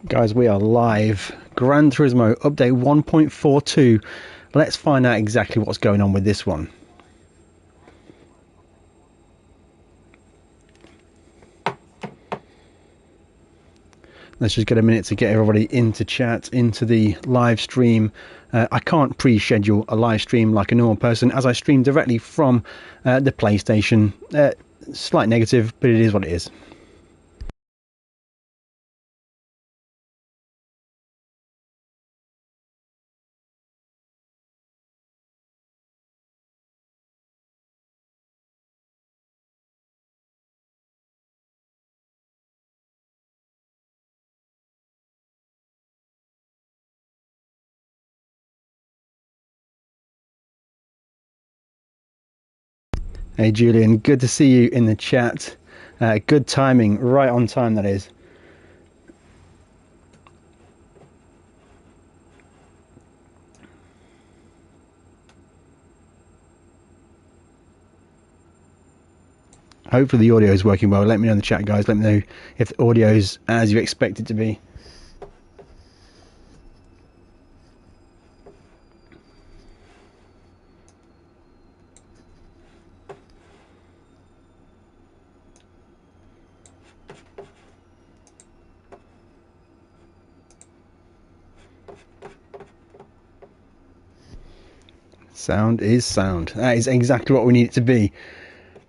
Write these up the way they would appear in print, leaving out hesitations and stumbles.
Guys, we are live. Gran Turismo update 1.42. Let's find out exactly what's going on with this one. Let's just get a minute to get everybody into chat, into the live stream. I can't pre-schedule a live stream like a normal person, as I stream directly from the PlayStation. Slight negative, but it is what it is. Hey Julian, good to see you in the chat. Good timing, right on time that is. Hopefully the audio is working well. Let me know in the chat, guys. Let me know if the audio is as you expect it to be. Sound is sound. That is exactly what we need it to be.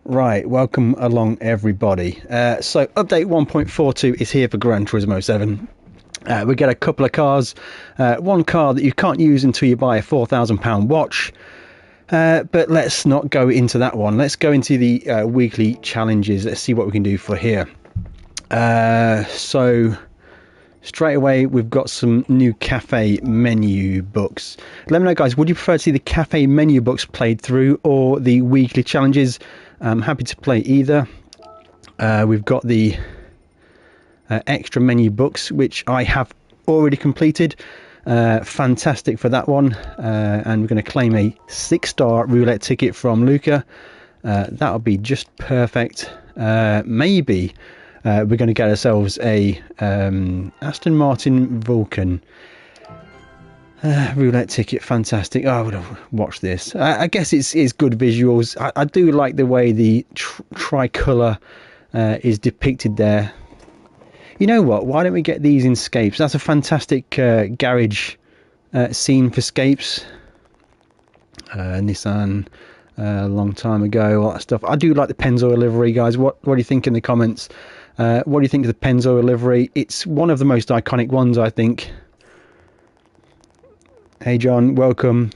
Right, welcome along everybody. So update 1.42 is here for Gran Turismo 7. We get a couple of cars. One car that you can't use until you buy a £4,000 watch. But let's not go into that one. Let's go into the weekly challenges. Let's see what we can do for here. So straight away, we've got some new cafe menu books. Let me know, guys, would you prefer to see the cafe menu books played through or the weekly challenges? I'm happy to play either. We've got the extra menu books, which I have already completed. Fantastic for that one. And we're going to claim a 6-star roulette ticket from Luca. That'll be just perfect. Maybe we're going to get ourselves a Aston Martin Vulcan roulette ticket. Fantastic. Oh, I would have watched this. I guess it's good visuals. I do like the way the tricolour is depicted there. You know what? Why don't we get these in Scapes? That's a fantastic garage scene for Scapes. Nissan a long time ago, all that stuff. I do like the Pennzoil livery, guys. What do you think in the comments? What do you think of the Pennzoil livery? It's one of the most iconic ones, I think. Hey John, welcome.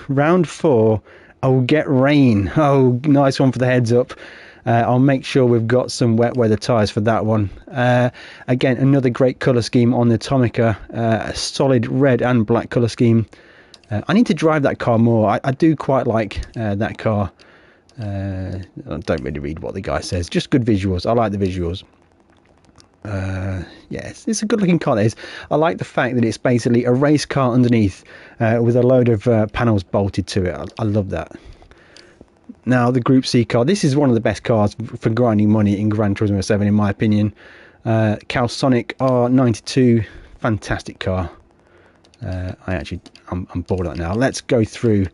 Round 4. Oh, get rain. Oh, nice one for the heads up. I'll make sure we've got some wet weather tyres for that one. Again, another great colour scheme on the Atomica. A solid red and black colour scheme. I need to drive that car more. I do quite like that car. I don't really read what the guy says. Just good visuals. I like the visuals. Yes, it's a good looking car. That is. I like the fact that it's basically a race car underneath with a load of panels bolted to it. I love that. Now the Group C car. This is one of the best cars for grinding money in Gran Turismo 7, in my opinion. Calsonic R92, fantastic car. I'm bored of that now. Let's go through.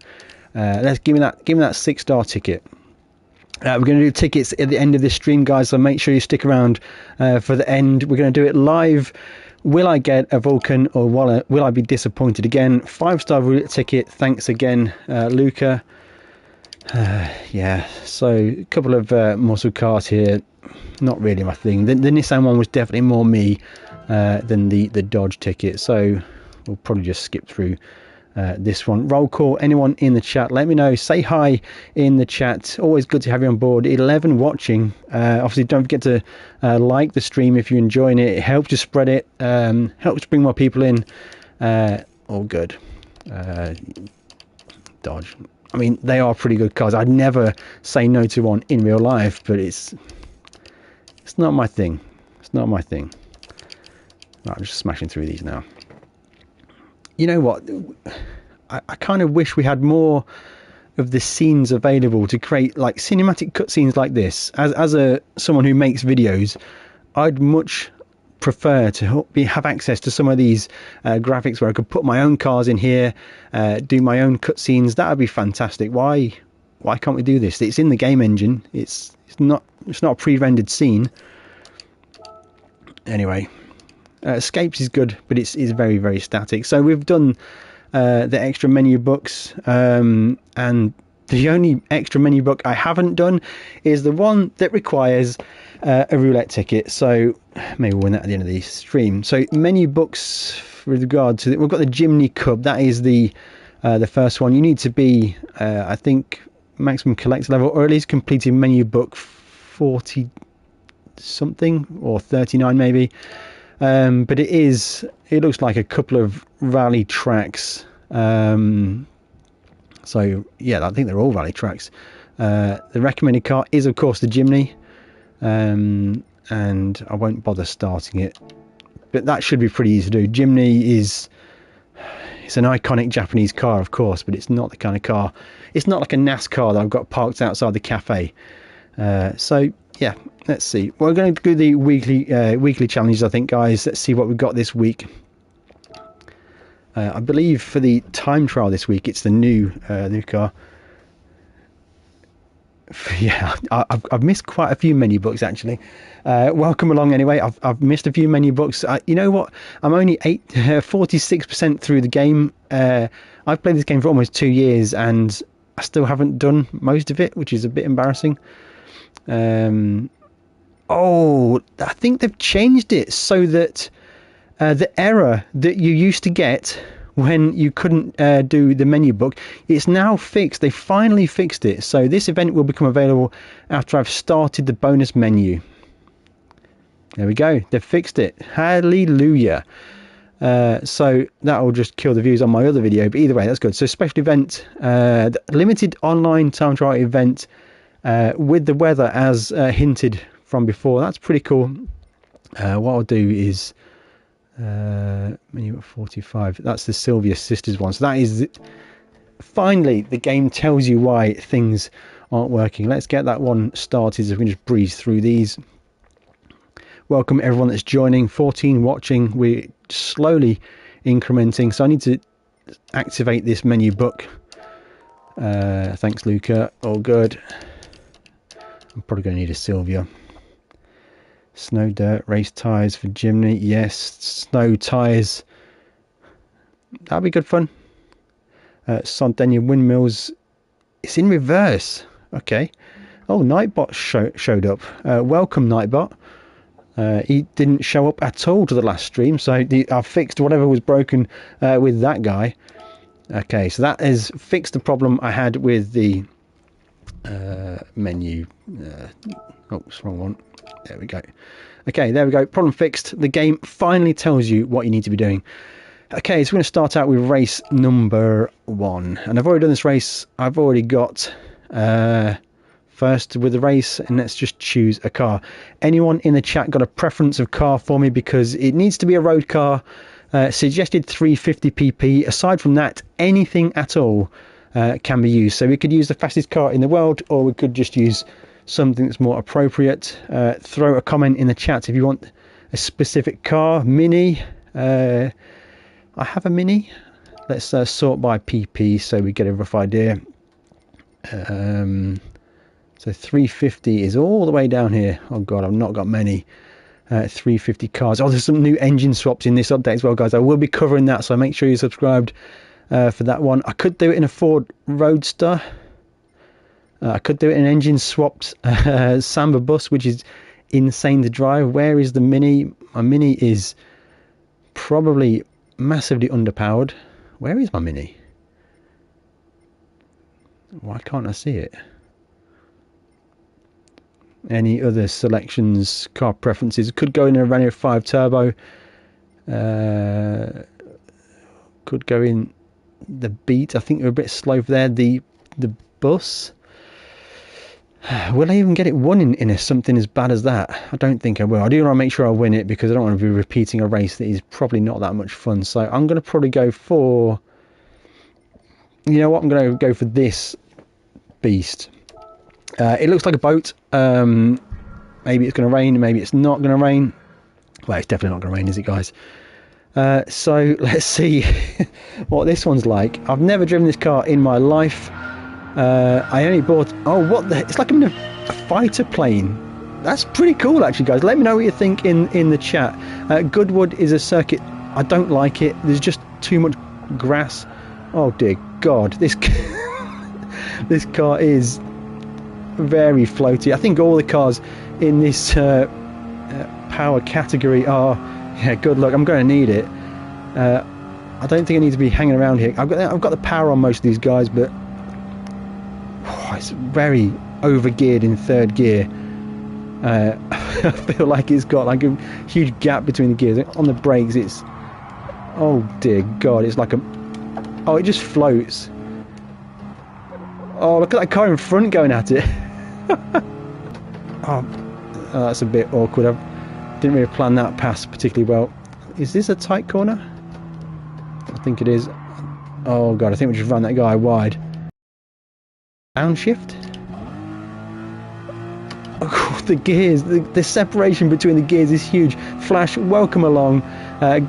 Let's give me that 6-star ticket. We're going to do tickets at the end of this stream, guys, so make sure you stick around for the end. We're going to do it live. Will I get a Vulcan or will I be disappointed again? 5-star roulette ticket. Thanks again, Luca. Yeah, so a couple of muscle cars here. Not really my thing. The Nissan one was definitely more me than the Dodge ticket, so we'll probably just skip through this one. Roll call. Anyone in the chat, let me know. Say hi in the chat. Always good to have you on board. 11 watching. Obviously don't forget to like the stream if you're enjoying it. It helps to spread it, helps bring more people in. All good. Dodge, I mean, they are pretty good cars. I'd never say no to one in real life, but it's not my thing. It's not my thing. Right, I'm just smashing through these now. You know what? I kind of wish we had more of the scenes available to create like cinematic cutscenes like this. As someone who makes videos, I'd much prefer to have access to some of these graphics where I could put my own cars in here, do my own cutscenes. That would be fantastic. Why can't we do this? It's in the game engine. It's not a pre-rendered scene. Anyway, Escapes is good, but it's very, very static. So we've done the extra menu books, and the only extra menu book I haven't done is the one that requires a roulette ticket. So maybe we'll win that at the end of the stream. So menu books with regard to we've got the Jimny Cub. That is the first one. You need to be I think maximum collector level, or at least completing menu book 40 something or 39 maybe. But it looks like a couple of rally tracks. So yeah, I think they're all rally tracks. The recommended car is of course the Jimny, and I won't bother starting it, but that should be pretty easy to do. Jimny it's an iconic Japanese car, of course, but it's not the kind of car, it's not like a NASCAR that I've got parked outside the cafe. So yeah, let's see. We're going to do the weekly challenges, I think, guys. Let's see what we've got this week. I believe for the time trial this week, it's the new car. Yeah, I've missed quite a few menu books actually. Welcome along anyway. I've missed a few menu books. You know what? I'm only 46% through the game. I've played this game for almost 2 years and I still haven't done most of it, which is a bit embarrassing. Oh, I think they've changed it so that the error that you used to get when you couldn't do the menu book, it's now fixed. They finally fixed it. So this event will become available after I've started the bonus menu. There we go. They've fixed it. Hallelujah. So that will just kill the views on my other video. But either way, that's good. So special event, the limited online time trial event with the weather as hinted from before. That's pretty cool. What I'll do is menu 45. That's the Sylvia Sisters one. So that is finally the game tells you why things aren't working. Let's get that one started so we can just breeze through these. Welcome everyone that's joining. 14 watching. We're slowly incrementing, so I need to activate this menu book. Thanks Luca. All good. I'm probably going to need a Sylvia. Snow dirt, race tyres for Jimny. Yes, snow tyres. That'll be good fun. Sardinia windmills. It's in reverse. Okay. Oh, Nightbot showed up. Welcome, Nightbot. He didn't show up at all to the last stream, so I fixed whatever was broken with that guy. Okay, so that has fixed the problem I had with the menu. Oh, it's the wrong one. There we go. Okay, there we go. Problem fixed. The game finally tells you what you need to be doing. Okay, so we're going to start out with race number 1. And I've already done this race. I've already got first with the race, and let's just choose a car. Anyone in the chat got a preference of car for me? Because it needs to be a road car. Suggested 350 pp. Aside from that, anything at all can be used. So we could use the fastest car in the world, or we could just use something that's more appropriate. Throw a comment in the chat if you want a specific car. Mini. I have a Mini. Let's sort by PP so we get a rough idea. So 350 is all the way down here. Oh god, I've not got many 350 cars. Oh, there's some new engine swaps in this update as well, guys. I will be covering that, so make sure you're subscribed for that one. I could do it in a Ford Roadster. I could do it in an engine swapped Samba bus, which is insane to drive. Where is the Mini? My Mini is probably massively underpowered. Where is my Mini? Why can't I see it? Any other selections, car preferences? Could go in a Renault 5 Turbo. Could go in the Beat. I think we're a bit slow there. The bus. Will I even get it won in something as bad as that? I don't think I will. I do want to make sure I win it because I don't want to be repeating a race that is probably not that much fun. So I'm going to probably go for... You know what? I'm going to go for this beast. It looks like a boat. Maybe it's going to rain, maybe it's not going to rain. Well, it's definitely not going to rain, is it, guys? So let's see what this one's like. I've never driven this car in my life. I only bought... Oh, what the... It's like I'm in a fighter plane. That's pretty cool, actually, guys. Let me know what you think in the chat. Goodwood is a circuit. I don't like it. There's just too much grass. Oh, dear God. This this car is very floaty. I think all the cars in this power category are... Yeah, good luck. I'm going to need it. I don't think I need to be hanging around here. I've got the power on most of these guys, but it's very overgeared in third gear. I feel like it's got like a huge gap between the gears. On the brakes, it's... Oh dear God, it's like a... Oh, it just floats. Oh, look at that car in front going at it. Oh, that's a bit awkward. I didn't really plan that pass particularly well. Is this a tight corner? I think it is. Oh God, I think we just ran that guy wide. Downshift? Oh, the gears, the separation between the gears is huge. Flash, welcome along.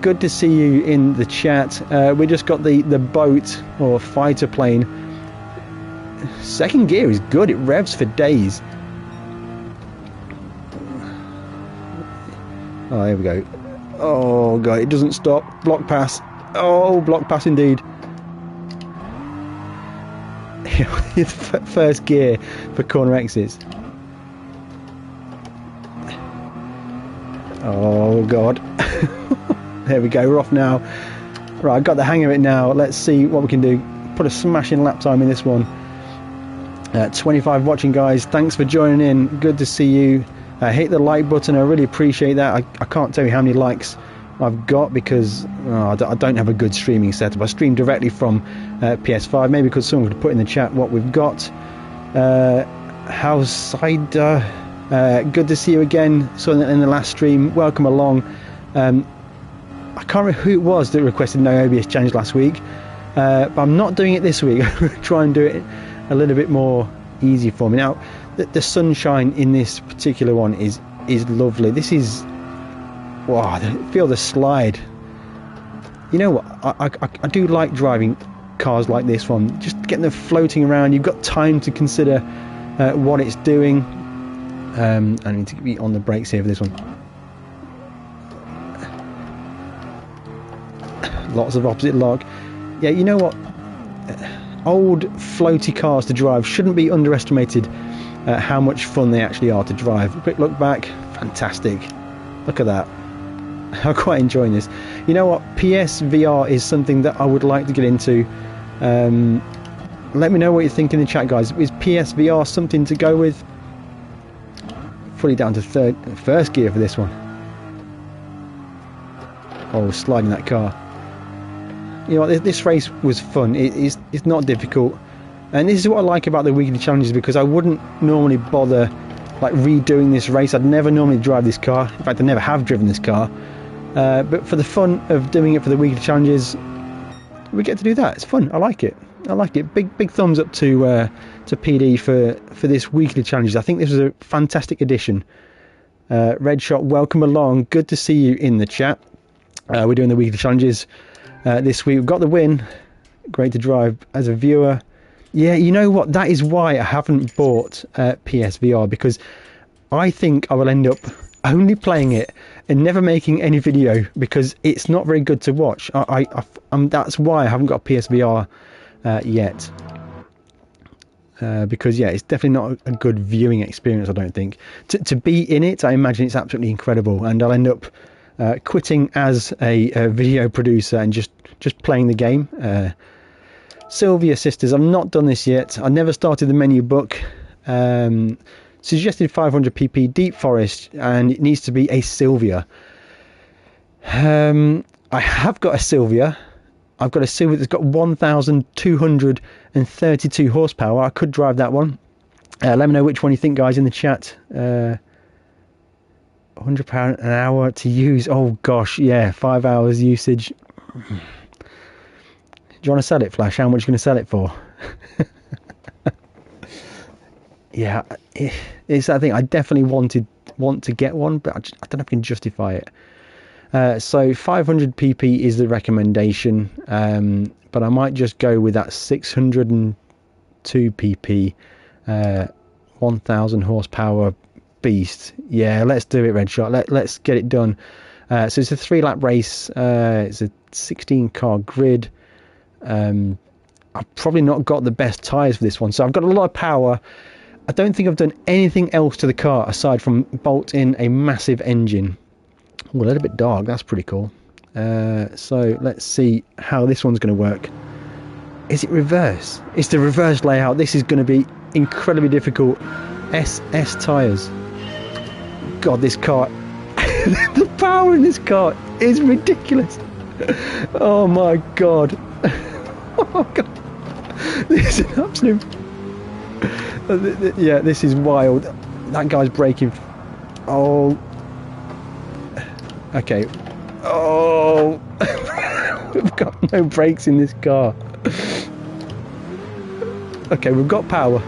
Good to see you in the chat. We just got the boat or fighter plane. Second gear is good. It revs for days. Oh, there we go. Oh God, it doesn't stop. Block pass. Oh, block pass indeed. First gear for corner exits. Oh God. There we go, we're off now. Right, I've got the hang of it now. Let's see what we can do. Put a smashing lap time in this one. 25 watching, guys. Thanks for joining in. Good to see you. Hit the like button. I really appreciate that. I can't tell you how many likes I've got because I don't have a good streaming setup. I stream directly from PS5. Maybe because someone could put in the chat what we've got. How's Cider? Good to see you again. So in the last stream, welcome along. I can't remember who it was that requested no OBS challenge last week, but I'm not doing it this week. I'm going to try and do it a little bit more easy for me. Now, the sunshine in this particular one is lovely. This is... Wow, feel the slide. You know what? I do like driving cars like this one. Just getting them floating around. You've got time to consider what it's doing. I need to be on the brakes here for this one. Lots of opposite lock. Yeah, you know what? Old floaty cars to drive shouldn't be underestimated. How much fun they actually are to drive. Quick look back. Fantastic. Look at that. I'm quite enjoying this. You know what? PSVR is something that I would like to get into. Let me know what you think in the chat, guys. Is PSVR something to go with? Fully down to first gear for this one. Oh, sliding that car. You know what? This race was fun. It's not difficult. And this is what I like about the weekly challenges, because I wouldn't normally bother like redoing this race. I'd never normally drive this car. In fact, I never have driven this car. But for the fun of doing it for the weekly challenges, we get to do that. It's fun. I like it. I like it. Big thumbs up to PD for this weekly challenges. I think this was a fantastic addition. Red Shot, welcome along. Good to see you in the chat. We're doing the weekly challenges this week. We've got the win. Great to drive as a viewer. Yeah, you know what? That is why I haven't bought PSVR, because I think I will end up only playing it and never making any video because it's not very good to watch. That's why I haven't got PSVR yet. Because yeah, it's definitely not a good viewing experience, I don't think. To be in it, I imagine it's absolutely incredible, and I'll end up quitting as a video producer and just playing the game. Sylvia Sisters, I've not done this yet. I never started the menu book. Suggested 500 pp Deep Forest, and it needs to be a Sylvia. I have got a Sylvia. I've got a Sylvia that's got 1,232 horsepower. I could drive that one. Let me know which one you think, guys, in the chat. £100 an hour to use. Oh gosh, yeah, 5 hours usage. Do you want to sell it, Flash? How much are you going to sell it for? Yeah, it's that thing. I definitely wanted want to get one, but I don't know if I can justify it. So 500 pp is the recommendation, but I might just go with that 602 pp 1000 horsepower beast. Yeah, let's do it, Red Shot. Let's get it done. So it's a 3-lap race. It's a 16 car grid. I've probably not got the best tyres for this one, so I've got a lot of power. I don't think I've done anything else to the car aside from bolt in a massive engine. Ooh, a little bit dark, that's pretty cool. So let's see how this one's going to work. Is it reverse? It's the reverse layout. This is going to be incredibly difficult. SS tyres. God, this car, the power in this car is ridiculous. Oh my god. Oh god. This is an absolute... yeah, this is wild. That guy's braking. Oh. Okay. Oh. We've got no brakes in this car. Okay, we've got power.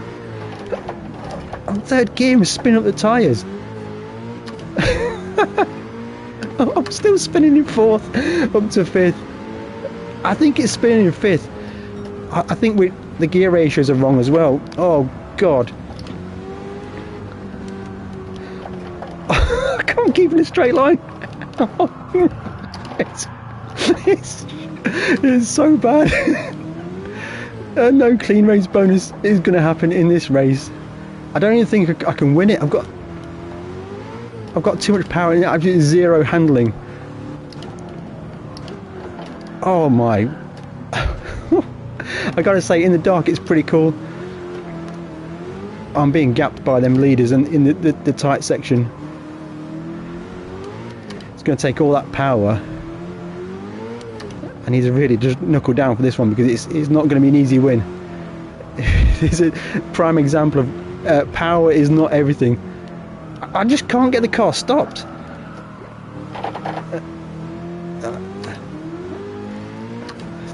On third gear, we spin up the tyres. I'm still spinning in fourth, up to fifth. I think it's spinning in fifth. I think the gear ratios are wrong as well. Oh god. I can't keep in a straight line. It's so bad. No clean race bonus is going to happen in this race. I don't even think I can win it. I've got too much power and absolutely zero handling. Oh my. I gotta say, in the dark it's pretty cool. I'm being gapped by them leaders and in the tight section. It's going to take all that power. I need to really just knuckle down for this one because it's not going to be an easy win. It's a prime example of power is not everything. I just can't get the car stopped.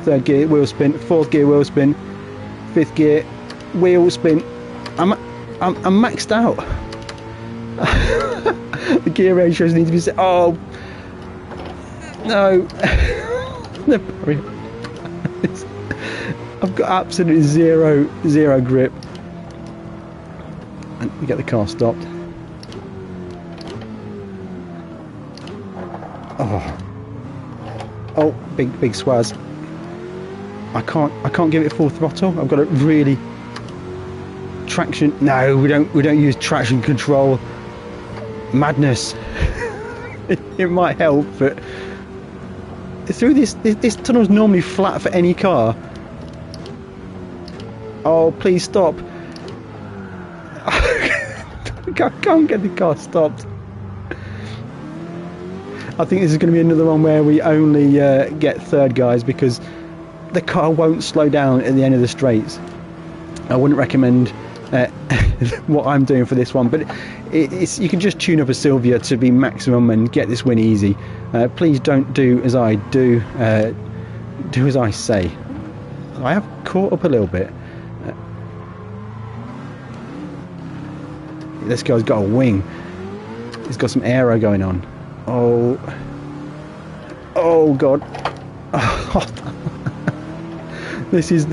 Third gear wheel spin, fourth gear wheel spin, fifth gear wheel spin. I'm maxed out. The gear ratios need to be set. Oh no. I've got absolutely zero grip. And we get the car stopped. Oh, big swaz. I can't give it full throttle. I've got to really traction. No, we don't use traction control. Madness. It might help, but through this tunnel's normally flat for any car. Oh, please stop. I can't get the car stopped. I think this is going to be another one where we only get third guys because the car won't slow down at the end of the straights. I wouldn't recommend what I'm doing for this one, but you can just tune up a Sylvia to be maximum and get this win easy. Please don't do as I do, do as I say. I have caught up a little bit. This guy's got a wing. He's got some aero going on. Oh god. This is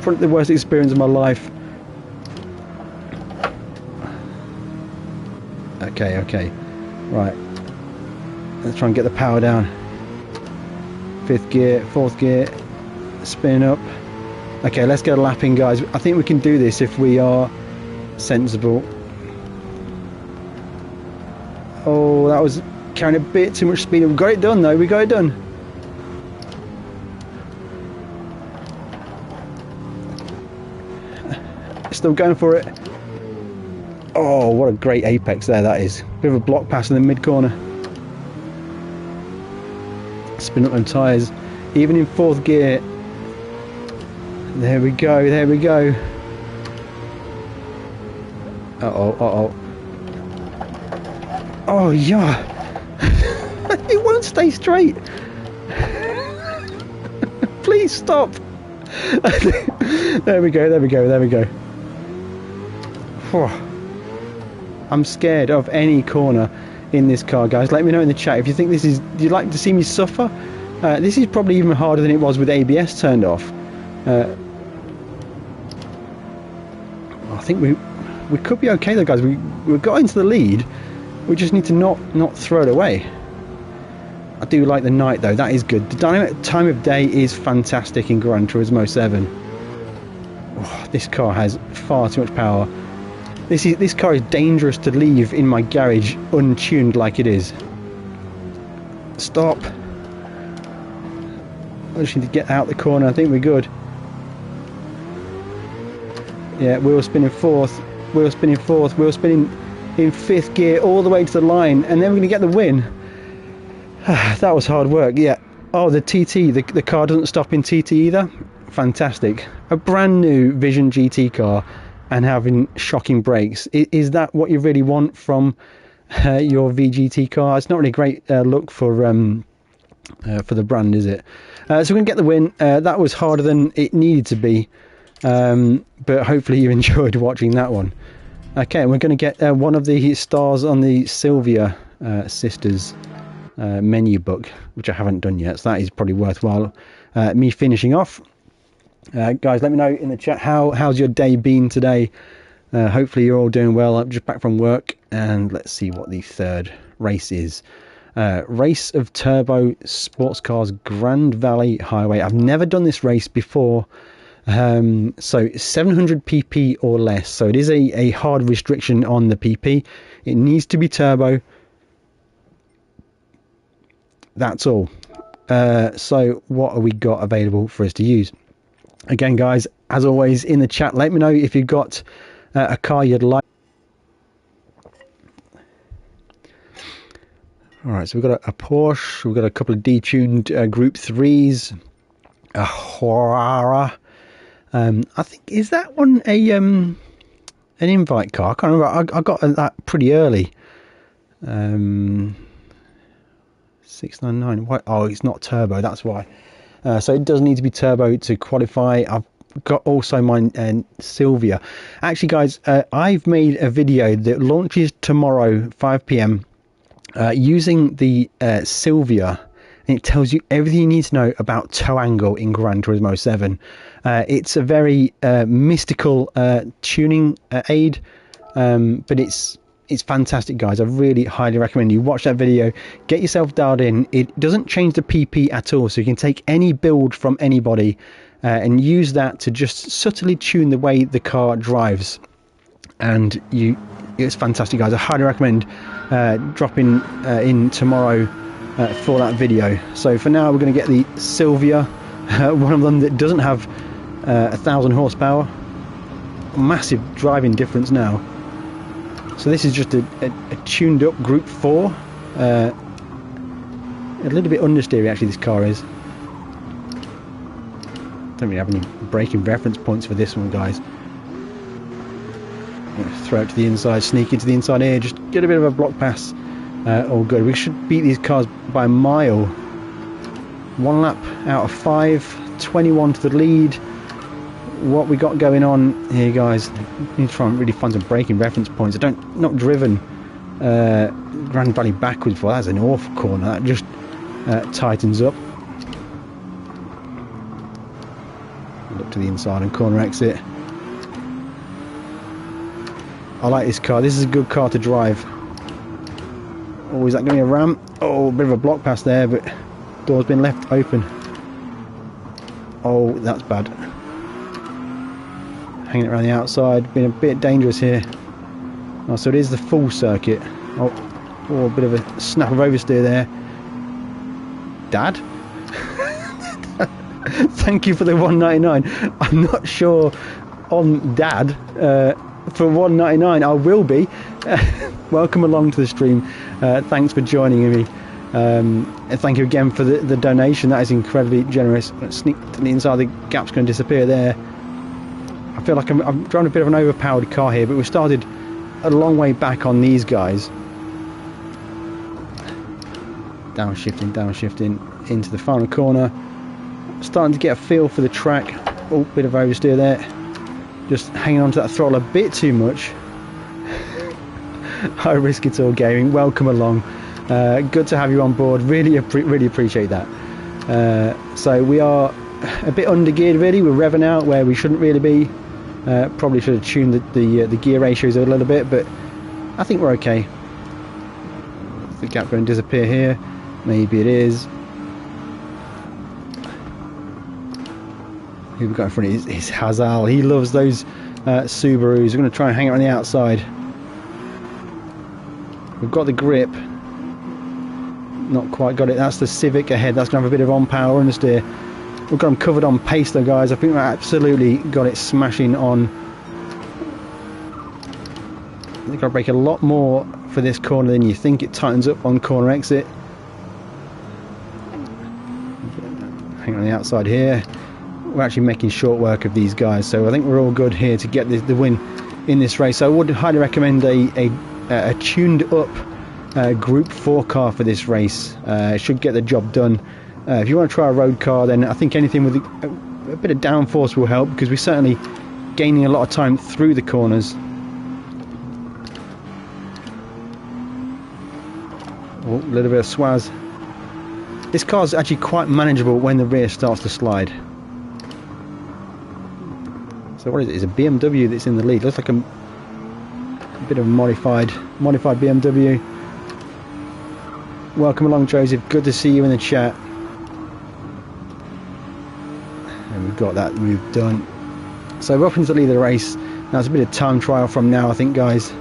probably the worst experience of my life. Okay, right, let's try and get the power down. Fifth gear, fourth gear, spin up. Okay, let's go lapping, guys. I think we can do this if we are sensible. Oh, that was carrying a bit too much speed. We got it done though, we got it done. Still going for it. Oh, what a great apex there that is. Bit of a block pass in the mid corner. Spin up them tyres. Even in fourth gear. There we go, there we go. Uh-oh. Oh, yeah. It won't stay straight. Please stop. There we go. I'm scared of any corner in this car, guys. Let me know in the chat if you think this is, you'd like to see me suffer. This is probably even harder than it was with ABS turned off. I think we could be okay though, guys. We got into the lead. We just need to not throw it away. I do like the night though, that is good. The dynamic time of day is fantastic in Gran Turismo 7. Oh, this car has far too much power. This car is dangerous to leave in my garage untuned like it is. Stop. I just need to get out the corner. I think we're good. Yeah, wheel spinning fourth, wheel spinning fourth, wheel spinning in fifth gear all the way to the line, and then we're going to get the win. That was hard work. Yeah. Oh, the TT, the car doesn't stop in TT either. Fantastic. A brand new Vision GT car and having shocking brakes. Is that what you really want from your VGT car? It's not really a great look for the brand, is it? So we're going to get the win. That was harder than it needed to be, but hopefully you enjoyed watching that one. Okay, we're going to get one of the stars on the Sylvia sisters menu book, which I haven't done yet, so that is probably worthwhile me finishing off. Guys, let me know in the chat how's your day been today. Hopefully you're all doing well. I'm just back from work, and let's see what the third race is. Race of Turbo Sports Cars Grand Valley Highway. I've never done this race before, so 700 pp or less, so it is a hard restriction on the pp. It needs to be turbo, that's all. So what have we got available for us to use? Again, guys, as always, in the chat, let me know if you've got a car you'd like. All right, so we've got a Porsche, we've got a couple of detuned Group 3s, a Huara. I think, is that one an invite car? I can't remember. I got that pretty early. 699. What? Oh, it's not turbo. That's why. So it does need to be turbo to qualify. I've got also my Sylvia. Actually, guys, I've made a video that launches tomorrow 5 p.m. Using the Sylvia, and it tells you everything you need to know about toe angle in Gran Turismo 7. It's a very mystical tuning aid, but it's fantastic, guys. I really highly recommend you watch that video, get yourself dialed in. It doesn't change the PP at all, so you can take any build from anybody and use that to just subtly tune the way the car drives, and it's fantastic, guys. I highly recommend dropping in tomorrow for that video. So for now, we're going to get the Sylvia, one of them that doesn't have 1,000 horsepower. Massive driving difference now. So this is just a tuned up Group 4. A little bit understeery, actually, this car is. Don't really have any braking reference points for this one, guys. Throw it to the inside, sneak into the inside here, just get a bit of a block pass. All good. We should beat these cars by a mile. 1 lap out of 5, 21 to the lead. What we got going on here, guys? We need to try and really find some braking reference points. Not driven Grand Valley backwards before. That's an awful corner. That just tightens up. Look to the inside and corner exit. I like this car. This is a good car to drive. Oh, is that going to be a ram? Oh, a bit of a block pass there, but door's been left open. Oh, that's bad. Hanging around the outside, being a bit dangerous here. Oh, so it is the full circuit. Oh, a bit of a snap of oversteer there. Dad? Thank you for the $1.99. I'm not sure on Dad. For $1.99 I will be. Welcome along to the stream. Thanks for joining me. And thank you again for the donation. That is incredibly generous. Sneak to the inside, the gap's going to disappear there. I feel like I'm driving a bit of an overpowered car here, but we started a long way back on these guys. Downshifting into the final corner. Starting to get a feel for the track. Oh, bit of oversteer there. Just hanging on to that throttle a bit too much. High Risk It All Gaming, welcome along. Good to have you on board. Really appreciate that. So we are a bit under geared really. We're revving out where we shouldn't really be. Probably should have tuned the gear ratios a little bit, but I think we're okay. Is the gap going to disappear here? Maybe it is. Who we've got in front of is Hazal. He loves those Subarus. We're going to try and hang it on the outside. We've got the grip. Not quite got it. That's the Civic ahead. That's going to have a bit of on power understeer. We've got them covered on pace though, guys. I think we've absolutely got it smashing on. They've got to brake a lot more for this corner than you think. It tightens up on corner exit. Hang on the outside here. We're actually making short work of these guys, so I think we're all good here to get the win in this race. So I would highly recommend a tuned up Group 4 car for this race. Should get the job done. If you want to try a road car, then I think anything with a bit of downforce will help, because we're certainly gaining a lot of time through the corners. Oh, a little bit of swaz. This car's actually quite manageable when the rear starts to slide. So what is it? It's a BMW that's in the lead. Looks like a bit of a modified BMW. Welcome along, Joseph. Good to see you in the chat. And we've got that move done. So we're up into the lead of the race. Now it's a bit of time trial from now, I think, guys.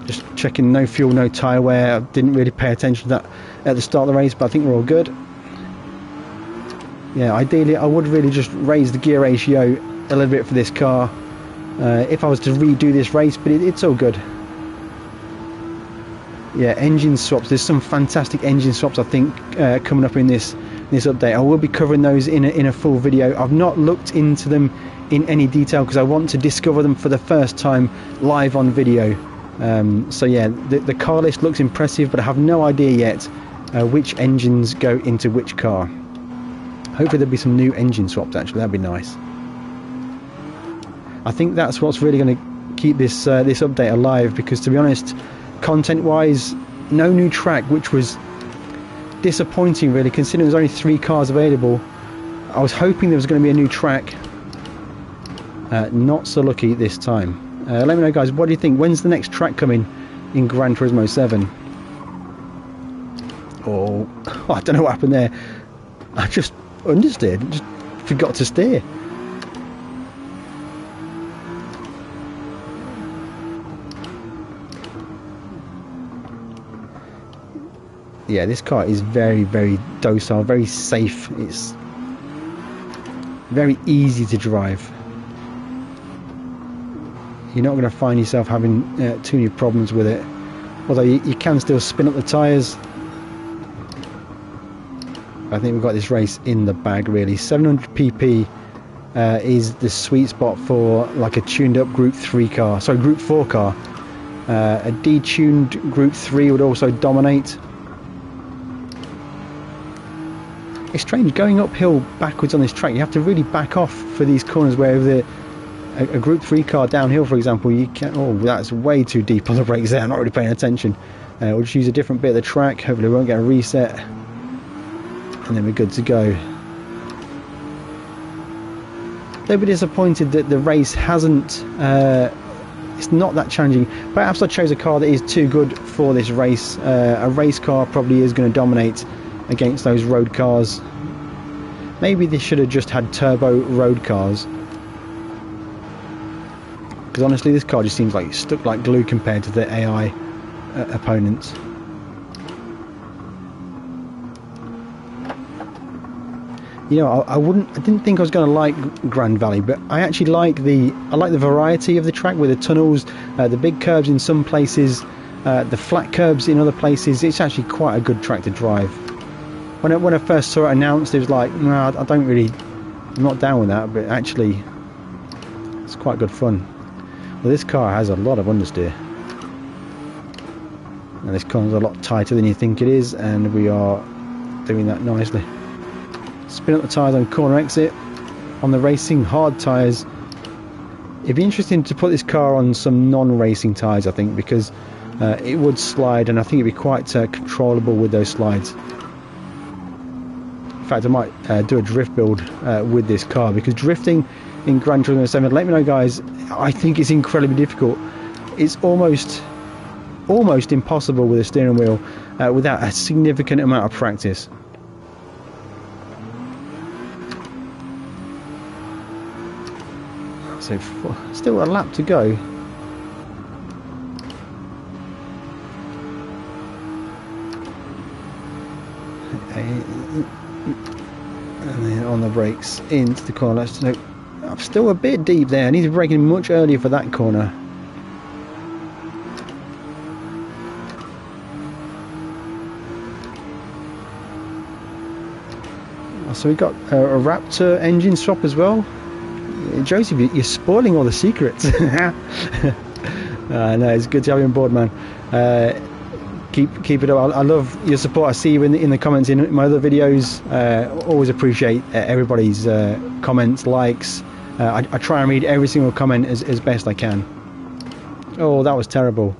Just checking no fuel, no tyre wear. I didn't really pay attention to that at the start of the race, but I think we're all good. Yeah, ideally I would really just raise the gear ratio a little bit for this car if I was to redo this race, but it's all good. Yeah, engine swaps. There's some fantastic engine swaps, I think, coming up in this update. I will be covering those in a full video. I've not looked into them in any detail because I want to discover them for the first time live on video. So yeah, the car list looks impressive, but I have no idea yet which engines go into which car. Hopefully there'll be some new engine swaps, actually. That'd be nice. I think that's what's really going to keep this update alive, because to be honest, content wise, no new track, which was disappointing really, considering there's only 3 cars available. I was hoping there was going to be a new track. Not so lucky this time. Let me know, guys, what do you think? When's the next track coming in Gran Turismo 7? Oh, I don't know what happened there. I just understeered, just forgot to steer. Yeah, this car is very docile, very safe. It's very easy to drive. You're not going to find yourself having too many problems with it, although you can still spin up the tyres. I think we've got this race in the bag really. 700 pp is the sweet spot for like a tuned up Group 3 car, sorry, Group 4 car. A detuned Group 3 would also dominate. It's strange going uphill backwards on this track. You have to really back off for these corners, where with a Group 3 car downhill, for example, you can. Oh, that's way too deep on the brakes there. I'm not really paying attention. We'll just use a different bit of the track. Hopefully we won't get a reset, and then we're good to go. They'll be disappointed that the race hasn't. It's not that challenging. Perhaps I chose a car that is too good for this race. A race car probably is going to dominate against those road cars. Maybe they should have just had turbo road cars, because honestly this car just seems like it's stuck like glue compared to the AI opponents. You know, I didn't think I was going to like Grand Valley, but I actually like the variety of the track, with the tunnels, the big curves in some places, the flat curbs in other places. It's actually quite a good track to drive. When I first saw it announced, it was like, no, I'm not down with that, but actually it's quite good fun. Well, this car has a lot of understeer, and this corner's a lot tighter than you think it is, and we are doing that nicely. Spin up the tyres on corner exit. On the racing hard tyres, It'd be interesting to put this car on some non-racing tyres, I think, because it would slide, and I think it'd be quite controllable with those slides. In fact, I might do a drift build with this car, because drifting in Gran Turismo 7, let me know guys, I think it's incredibly difficult. It's almost impossible with a steering wheel without a significant amount of practice. So still a lap to go. And then on the brakes into the corner. So I'm still a bit deep there. I need to be braking much earlier for that corner. So we got a Raptor engine swap as well. Joseph, you're spoiling all the secrets. No, it's good to have you on board, man. Keep it up. I love your support. I see you in the comments in my other videos. Always appreciate everybody's comments, likes. I try and read every single comment as best I can. Oh, that was terrible.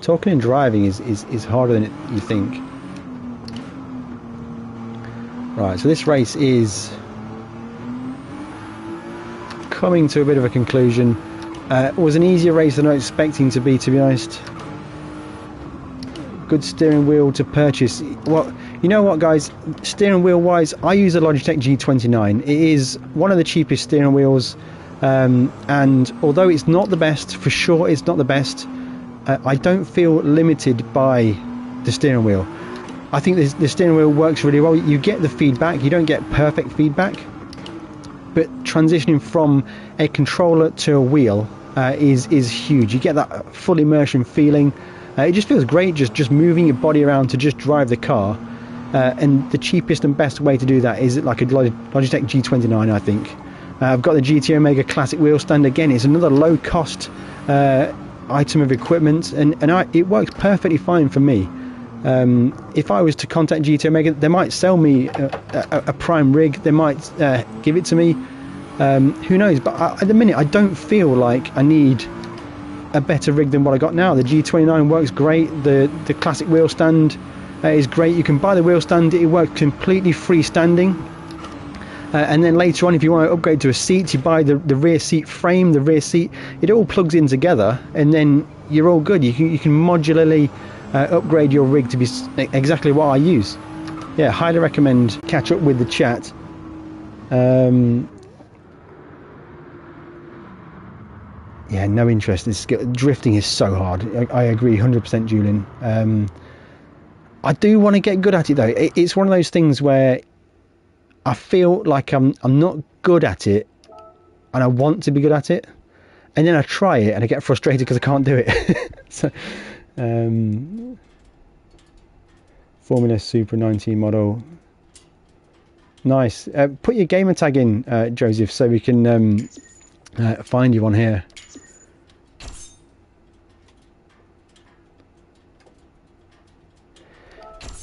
Talking and driving is harder than you think. Right, so this race is coming to a bit of a conclusion. It was an easier race than I was expecting to be honest. Good steering wheel to purchase. Well, you know what guys, steering wheel wise, I use a Logitech G29. It is one of the cheapest steering wheels, and although it's not the best, for sure it's not the best, I don't feel limited by the steering wheel. I think the steering wheel works really well. You get the feedback, you don't get perfect feedback, but transitioning from a controller to a wheel is huge. You get that full immersion feeling. It just feels great just moving your body around to just drive the car, and the cheapest and best way to do that is like a Logitech G29, I think. I've got the GT Omega Classic wheel stand. Again, it's another low cost item of equipment, and it works perfectly fine for me. If I was to contact GT Omega, they might sell me a prime rig, they might give it to me, who knows, but at the minute I don't feel like I need a better rig than what I got now. The G29 works great, the classic wheel stand is great. You can buy the wheel stand, it works completely freestanding, and then later on if you want to upgrade to a seat, you buy the rear seat frame, the rear seat, it all plugs in together, and then you're all good. You can modularly upgrade your rig to be exactly what I use. Yeah, highly recommend. Catch up with the chat. Yeah, no interest. Drifting is so hard. I agree 100%, Julian. I do want to get good at it though. It's one of those things where I feel like I'm not good at it, and I want to be good at it, and then I try it and I get frustrated because I can't do it. So, Formula Super 19 model. Nice. Put your gamer tag in, Joseph, so we can find you on here.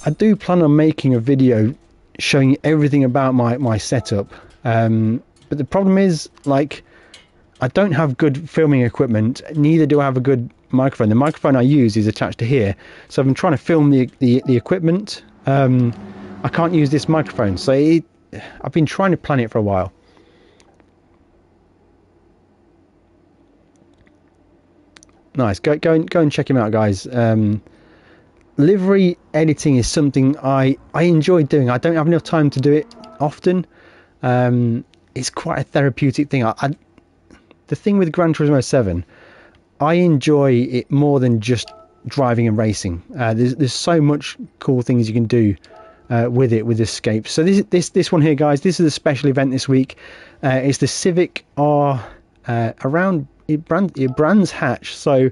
I do plan on making a video showing everything about my setup, but the problem is, like, I don't have good filming equipment, neither do I have a good microphone. The microphone I use is attached to here, so if I'm trying to film the equipment, I can't use this microphone, so I've been trying to plan it for a while. Nice. Go and check him out, guys. Livery editing is something I enjoy doing. I don't have enough time to do it often. It's quite a therapeutic thing. The thing with Gran Turismo 7, I enjoy it more than just driving and racing. There's so much cool things you can do with it, with Escape. So this one here, guys, this is a special event this week. It's the Civic R around Brands Hatch. So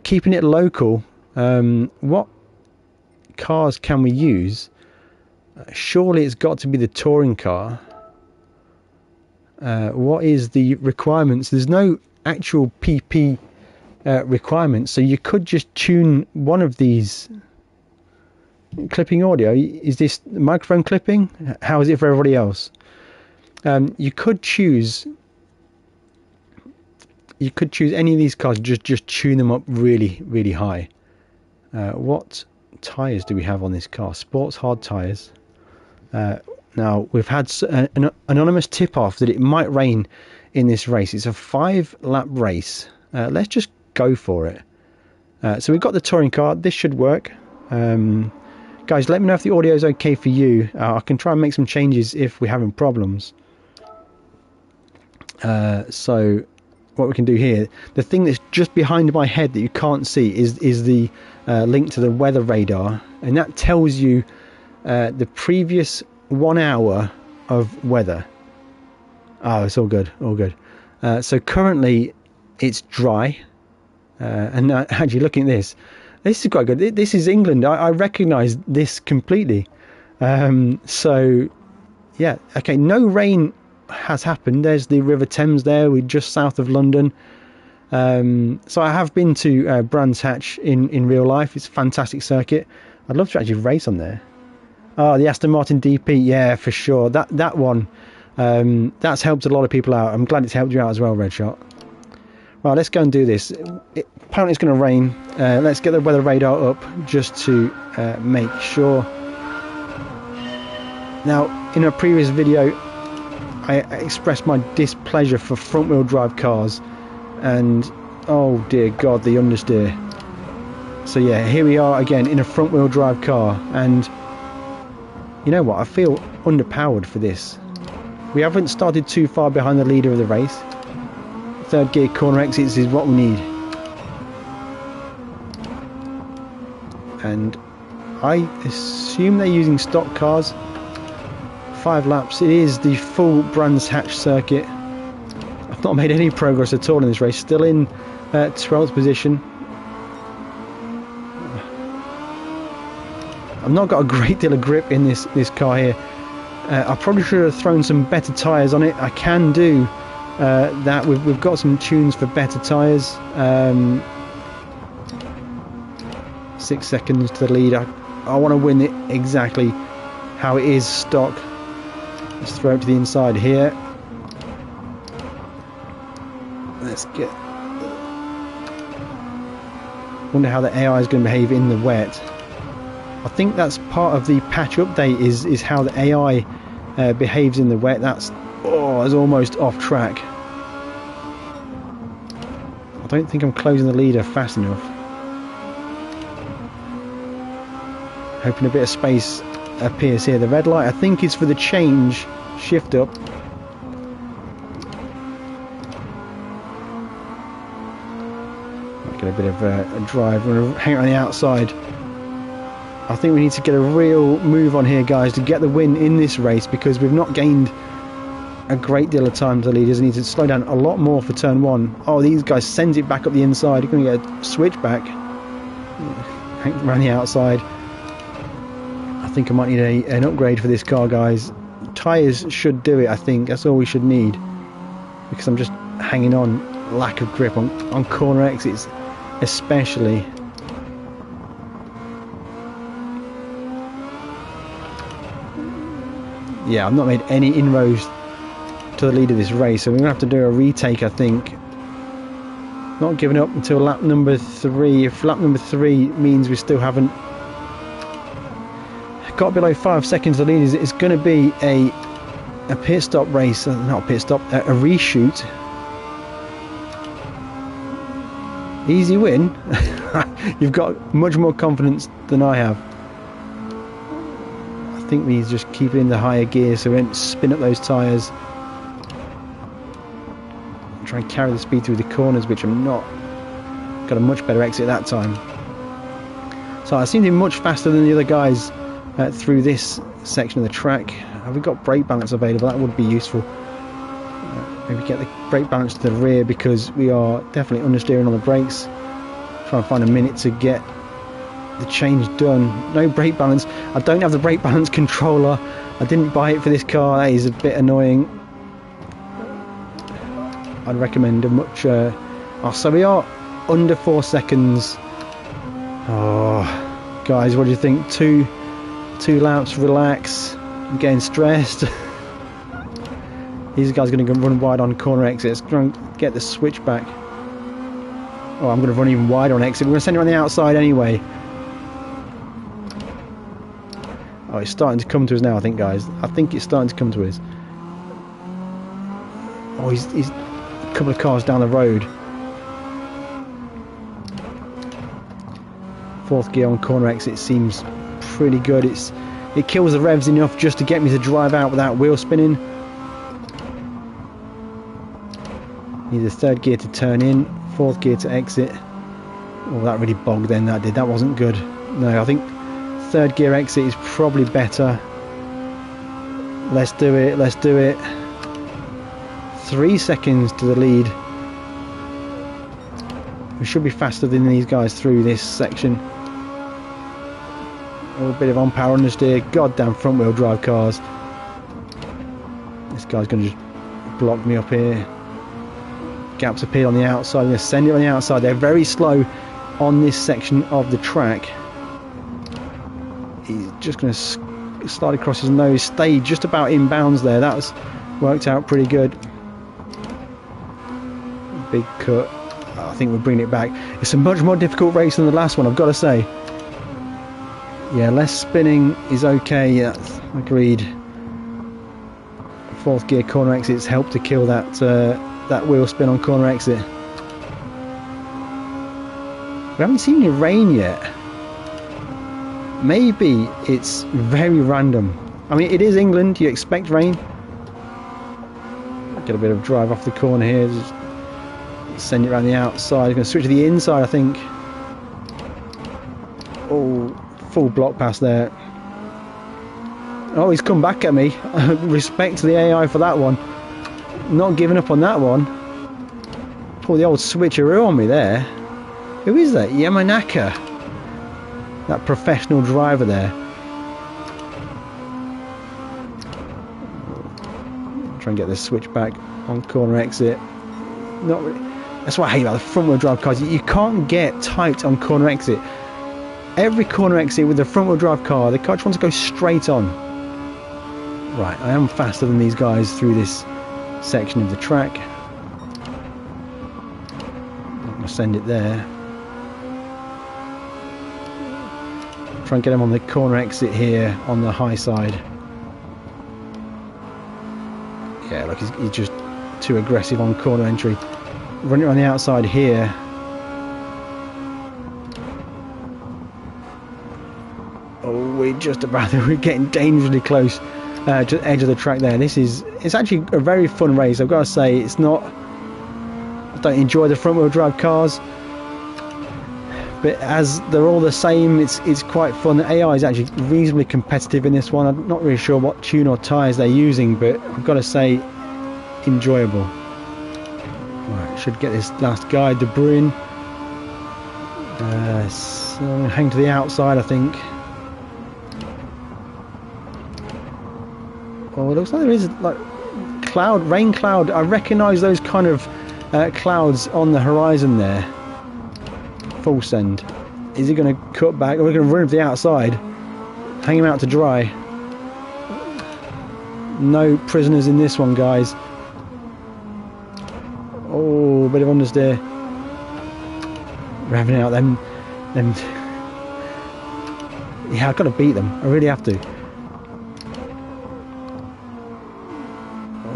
keeping it local. What cars can we use? Surely it's got to be the touring car. What is the requirements? There's no actual PP requirements, so you could just tune one of these. Clipping audio, is this microphone clipping? How is it for everybody else? You could choose you could choose any of these cars, just tune them up really, really high. What tyres do we have on this car? Sports hard tyres. Now, we've had an anonymous tip-off that it might rain in this race. It's a 5-lap race. Let's just go for it. So we've got the touring car. This should work. Guys, let me know if the audio is okay for you. I can try and make some changes if we're having problems. So what we can do here, the thing that's just behind my head that you can't see is the link to the weather radar, and that tells you the previous 1 hour of weather. Oh, it's all good, all good. So currently it's dry, and actually looking at this is quite good. This is England. I recognise this completely. So yeah, okay, no rain has happened. There's the River Thames there. We're just south of London. So I have been to Brands Hatch in real life. It's a fantastic circuit. I'd love to actually race on there. Oh, the Aston Martin DP, yeah, for sure. That one, that's helped a lot of people out. I'm glad it's helped you out as well, Redshot. Right, let's go and do this. Apparently it's going to rain. Let's get the weather radar up just to make sure. Now, in a previous video, I expressed my displeasure for front-wheel drive cars, and oh dear God, the understeer. So yeah, here we are again in a front-wheel drive car, and you know what? I feel underpowered for this. We haven't started too far behind the leader of the race. Third gear corner exits is what we need. And I assume they're using stock cars. 5 laps. It is the full Brands Hatch circuit. I've not made any progress at all in this race. Still in 12th position. I've not got a great deal of grip in this car here. I probably should have thrown some better tyres on it. I can do that. We've got some tunes for better tyres. 6 seconds to the lead. I want to win it exactly how it is stock. Let's throw it to the inside here. Let's get... wonder how the AI is going to behave in the wet. I think that's part of the patch update is how the AI behaves in the wet. That's almost off track. I don't think I'm closing the leader fast enough. Hoping a bit of space appears here. The red light I think is for the change. Shift up. Might get a bit of a drive. We're going to hang on the outside. I think we need to get a real move on here, guys, to get the win in this race, because we've not gained a great deal of time to the leaders. We need to slow down a lot more for turn 1. Oh, these guys send it back up the inside. You're going to get a switch back. Hang around the outside. I think I might need an upgrade for this car, guys. Tyres should do it, I think. That's all we should need. Because I'm just hanging on. Lack of grip on corner exits, especially. Yeah, I've not made any inroads to the lead of this race, so we're going to have to do a retake, I think. Not giving up until lap number 3. If lap number 3 means we still haven't got below 5 seconds to the lead, it's going to be a pit stop race. Not a pit stop, a reshoot. Easy win. You've got much more confidence than I have. I think we need to just keep it in the higher gear so we don't spin up those tyres. Try and carry the speed through the corners, which I'm not. Got a much better exit that time. So I seem to be much faster than the other guys through this section of the track. Have we got brake balance available? That would be useful. Maybe get the brake balance to the rear, because we are definitely understeering on the brakes. Try and find a minute to get the change done. No brake balance. I don't have the brake balance controller. I didn't buy it for this car. That is a bit annoying. I'd recommend a much so we are under 4 seconds. Oh guys, what do you think? Two laps, relax. I'm getting stressed. These guys are going to run wide on corner exits. Try and get the switch back. Oh, I'm going to run even wider on exit. We're going to send it on the outside anyway. Oh, it's starting to come to us now, I think, guys. I think it's starting to come to us. Oh, he's a couple of cars down the road. Fourth gear on corner exit seems pretty good. It kills the revs enough just to get me to drive out without wheel spinning. Need the third gear to turn in, fourth gear to exit. Oh, that really bogged then, that did. That wasn't good. No, I think third gear exit is probably better. Let's do it, let's do it. 3 seconds to the lead. We should be faster than these guys through this section. Oh, a bit of on-power understeer. Goddamn front-wheel drive cars. This guy's going to just block me up here. Gaps appear on the outside. I'm going to send it on the outside. They're very slow on this section of the track. He's just going to slide across his nose. Stay just about in bounds there. That's worked out pretty good. Big cut. I think we're bringing it back. It's a much more difficult race than the last one, I've got to say. Yeah, less spinning is okay. Yeah, agreed. Fourth gear corner exits help to kill that that wheel spin on corner exit. We haven't seen any rain yet. Maybe it's very random. I mean, it is England. You expect rain. Get a bit of drive off the corner here. Just send it around the outside. Going to switch to the inside, I think. Oh, full block pass there. Oh, he's come back at me. Respect to the AI for that one. Not giving up on that one. Pull the old switcheroo on me there. Who is that? Yamanaka. That professional driver there. Try and get this switch back on corner exit. Not really. That's what I hate about the front wheel drive cars. You can't get tight on corner exit. Every corner exit with the front wheel drive car, the car just wants to go straight on. Right, I am faster than these guys through this section of the track. I'm going to send it there. Try and get him on the corner exit here on the high side. Yeah, look, he's just too aggressive on corner entry. Run it on the outside here. Oh, we're just about there. We're getting dangerously close to the edge of the track there. It's actually a very fun race, I've got to say. It's not, I don't enjoy the front wheel drive cars, but as they're all the same, it's quite fun. The AI is actually reasonably competitive in this one. I'm not really sure what tune or tyres they're using, but I've got to say, enjoyable. Right, should get this last guy, De Bruyne. So hang to the outside, I think. Oh, it looks like there is like rain cloud. I recognise those kind of clouds on the horizon there. Full send. Is he going to cut back? We're going to run him to the outside. Hang him out to dry. No prisoners in this one, guys. Oh, a bit of understeer. Revving out them. Yeah, I've got to beat them. I really have to.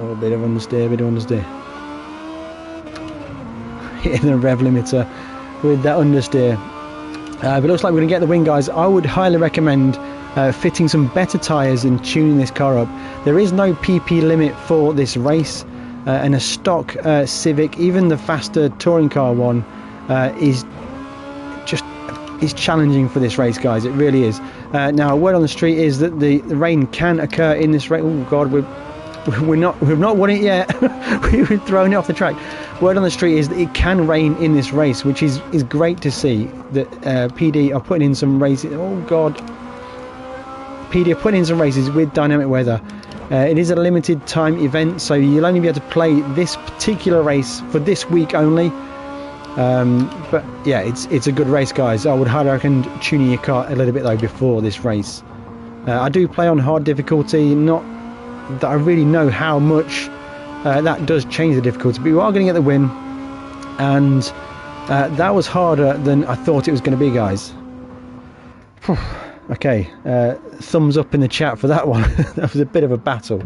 Oh, a bit of understeer, Hitting the rev limiter with that understeer. But it looks like we're going to get the win, guys. I would highly recommend fitting some better tyres and tuning this car up. There is no PP limit for this race. And a stock Civic, even the faster touring car one, is challenging for this race, guys. It really is. Now, a word on the street is that the rain can occur in this race. Oh God, we've not won it yet. We've thrown it off the track. Word on the street is that it can rain in this race, which is great to see. That PD are putting in some races. Oh God, PD are putting in some races with dynamic weather. It is a limited time event, so you'll only be able to play this particular race for this week only. But yeah, it's a good race, guys. I would highly recommend tuning your car a little bit though before this race. I do play on hard difficulty, not that I really know how much that does change the difficulty, but we are going to get the win. And That was harder than I thought it was going to be, guys. Okay, thumbs up in the chat for that one. That was a bit of a battle.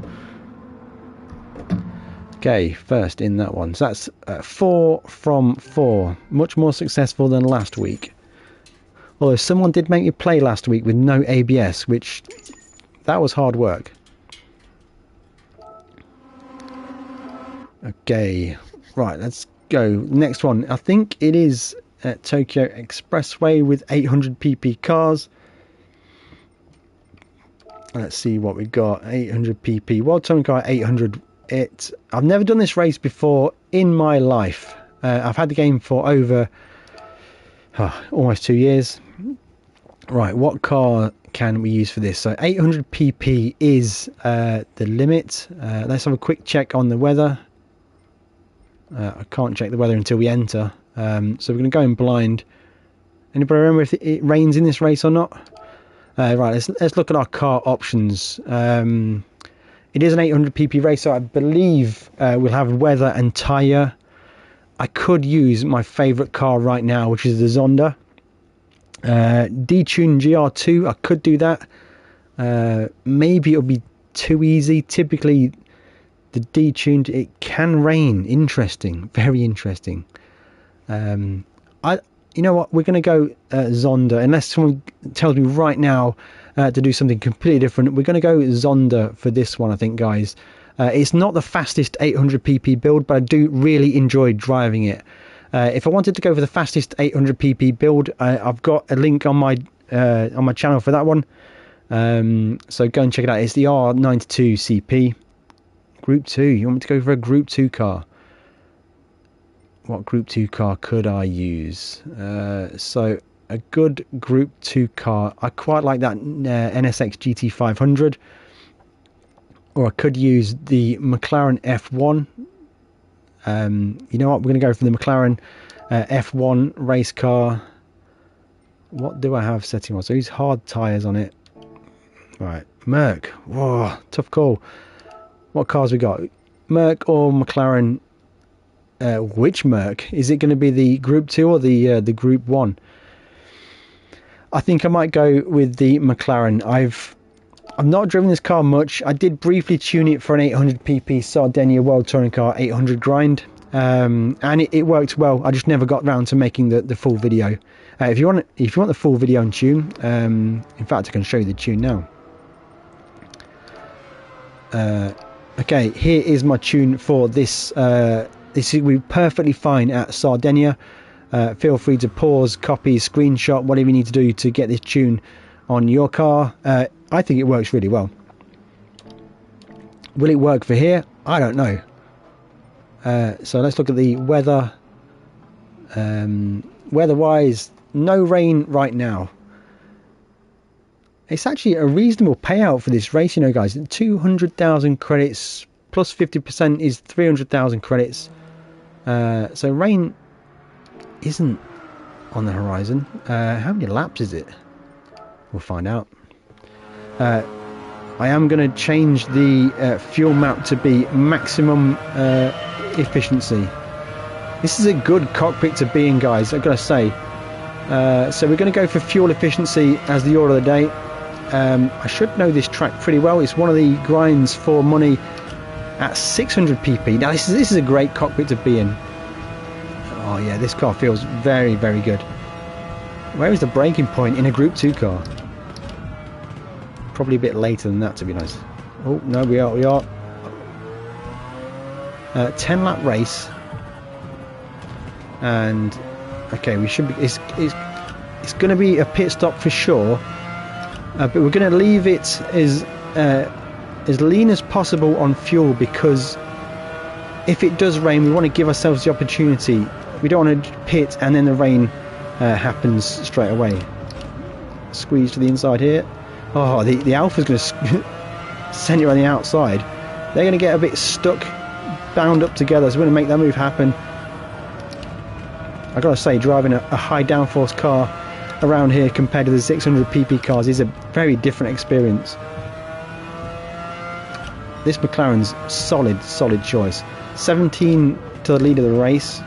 Okay, first in that one. So that's 4 from 4. Much more successful than last week. Although someone did make me play last week with no ABS, which that was hard work. Okay, right, let's go. Next one. I think it is at Tokyo Expressway with 800 pp cars. Let's see what we got. 800 pp. World Touring Car 800. I've never done this race before in my life. I've had the game for over almost 2 years. Right, what car can we use for this? So 800 pp is the limit. Let's have a quick check on the weather. I can't check the weather until we enter. So we're going to go in blind. Anybody remember if it rains in this race or not? Right, let's look at our car options. It is an 800 pp race, so I believe we'll have weather and tyre. I could use my favourite car right now, which is the Zonda. Detune GR2, I could do that. Maybe it'll be too easy. Typically, the detuned, it can rain. Interesting, very interesting. You know what? We're going to go Zonda, unless someone tells me right now to do something completely different. We're going to go Zonda for this one, I think, guys. It's not the fastest 800 pp build, but I do really enjoy driving it. If I wanted to go for the fastest 800 pp build, I've got a link on my channel for that one. So go and check it out. It's the R92 CP Group 2. You want me to go for a Group 2 car? What Group 2 car could I use? So a good Group 2 car. I quite like that NSX GT500. Or I could use the McLaren F1. You know what? We're going to go for the McLaren F1 race car. What do I have setting on? So these hard tyres on it. Right, Merc. Whoa, tough call. What cars we got? Merc or McLaren? Which Merc? Is it going to be the Group 2 or the Group 1? I think I might go with the McLaren. I've not driven this car much. I did briefly tune it for an 800 pp Sardinia World Touring Car 800 grind, and it worked well. I just never got round to making the full video. If you want the full video and tune, in fact I can show you the tune now. Okay, here is my tune for this. This will be perfectly fine at Sardinia. Feel free to pause, copy, screenshot, whatever you need to do to get this tune on your car. I think it works really well. Will it work for here? I don't know. So let's look at the weather. Weather-wise, no rain right now. It's actually a reasonable payout for this race, you know, guys. 200,000 credits plus 50% is 300,000 credits. So rain isn't on the horizon. How many laps is it? We'll find out. I am going to change the fuel map to be maximum efficiency. This is a good cockpit to be in, guys, I've got to say. So we're going to go for fuel efficiency as the order of the day. I should know this track pretty well. It's one of the grinds for money at 600 pp. Now this is a great cockpit to be in. Oh yeah, this car feels very, very good. Where is the braking point in a Group 2 car? Probably a bit later than that, to be honest. Oh no, we are 10 lap race, and okay, we should be. It's going to be a pit stop for sure, but we're going to leave it as lean as possible on fuel, because if it does rain, we want to give ourselves the opportunity. We don't want to pit and then the rain happens straight away. Squeeze to the inside here. Oh, the Alpha's going to send you on the outside. They're going to get a bit stuck, bound up together, so we're going to make that move happen. I've got to say, driving a high downforce car around here compared to the 600 pp cars is a very different experience. This McLaren's solid choice. 17 to the lead of the race.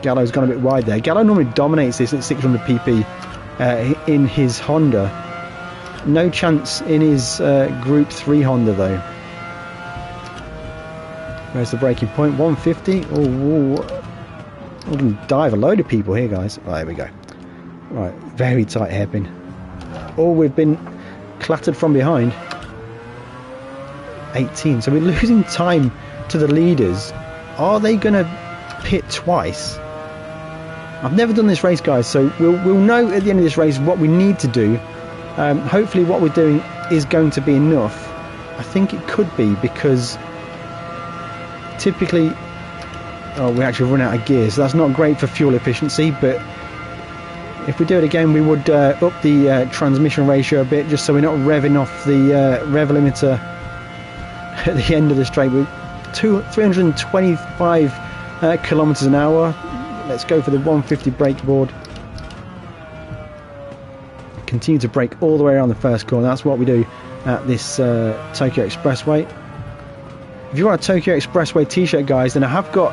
Gallo's gone a bit wide there. Gallo normally dominates this at 600 pp in his Honda. No chance in his Group 3 Honda though. Where's the braking point? 150. Oh, I'm going to dive a load of people here, guys. Oh, there we go. Right, very tight hairpin. Oh, we've been clattered from behind. 18. So we're losing time to the leaders. Are they going to pit twice? I've never done this race, guys, so we'll know at the end of this race what we need to do. Hopefully what we're doing is going to be enough. I think it could be, because typically we actually run out of gear, so that's not great for fuel efficiency. But if we do it again, we would up the transmission ratio a bit, just so we're not revving off the rev limiter at the end of the straight with 325 kilometers an hour. Let's go for the 150 brake board. Continue to brake all the way around the first corner. That's what we do at this Tokyo Expressway. If you want a Tokyo Expressway t-shirt, guys, then I have got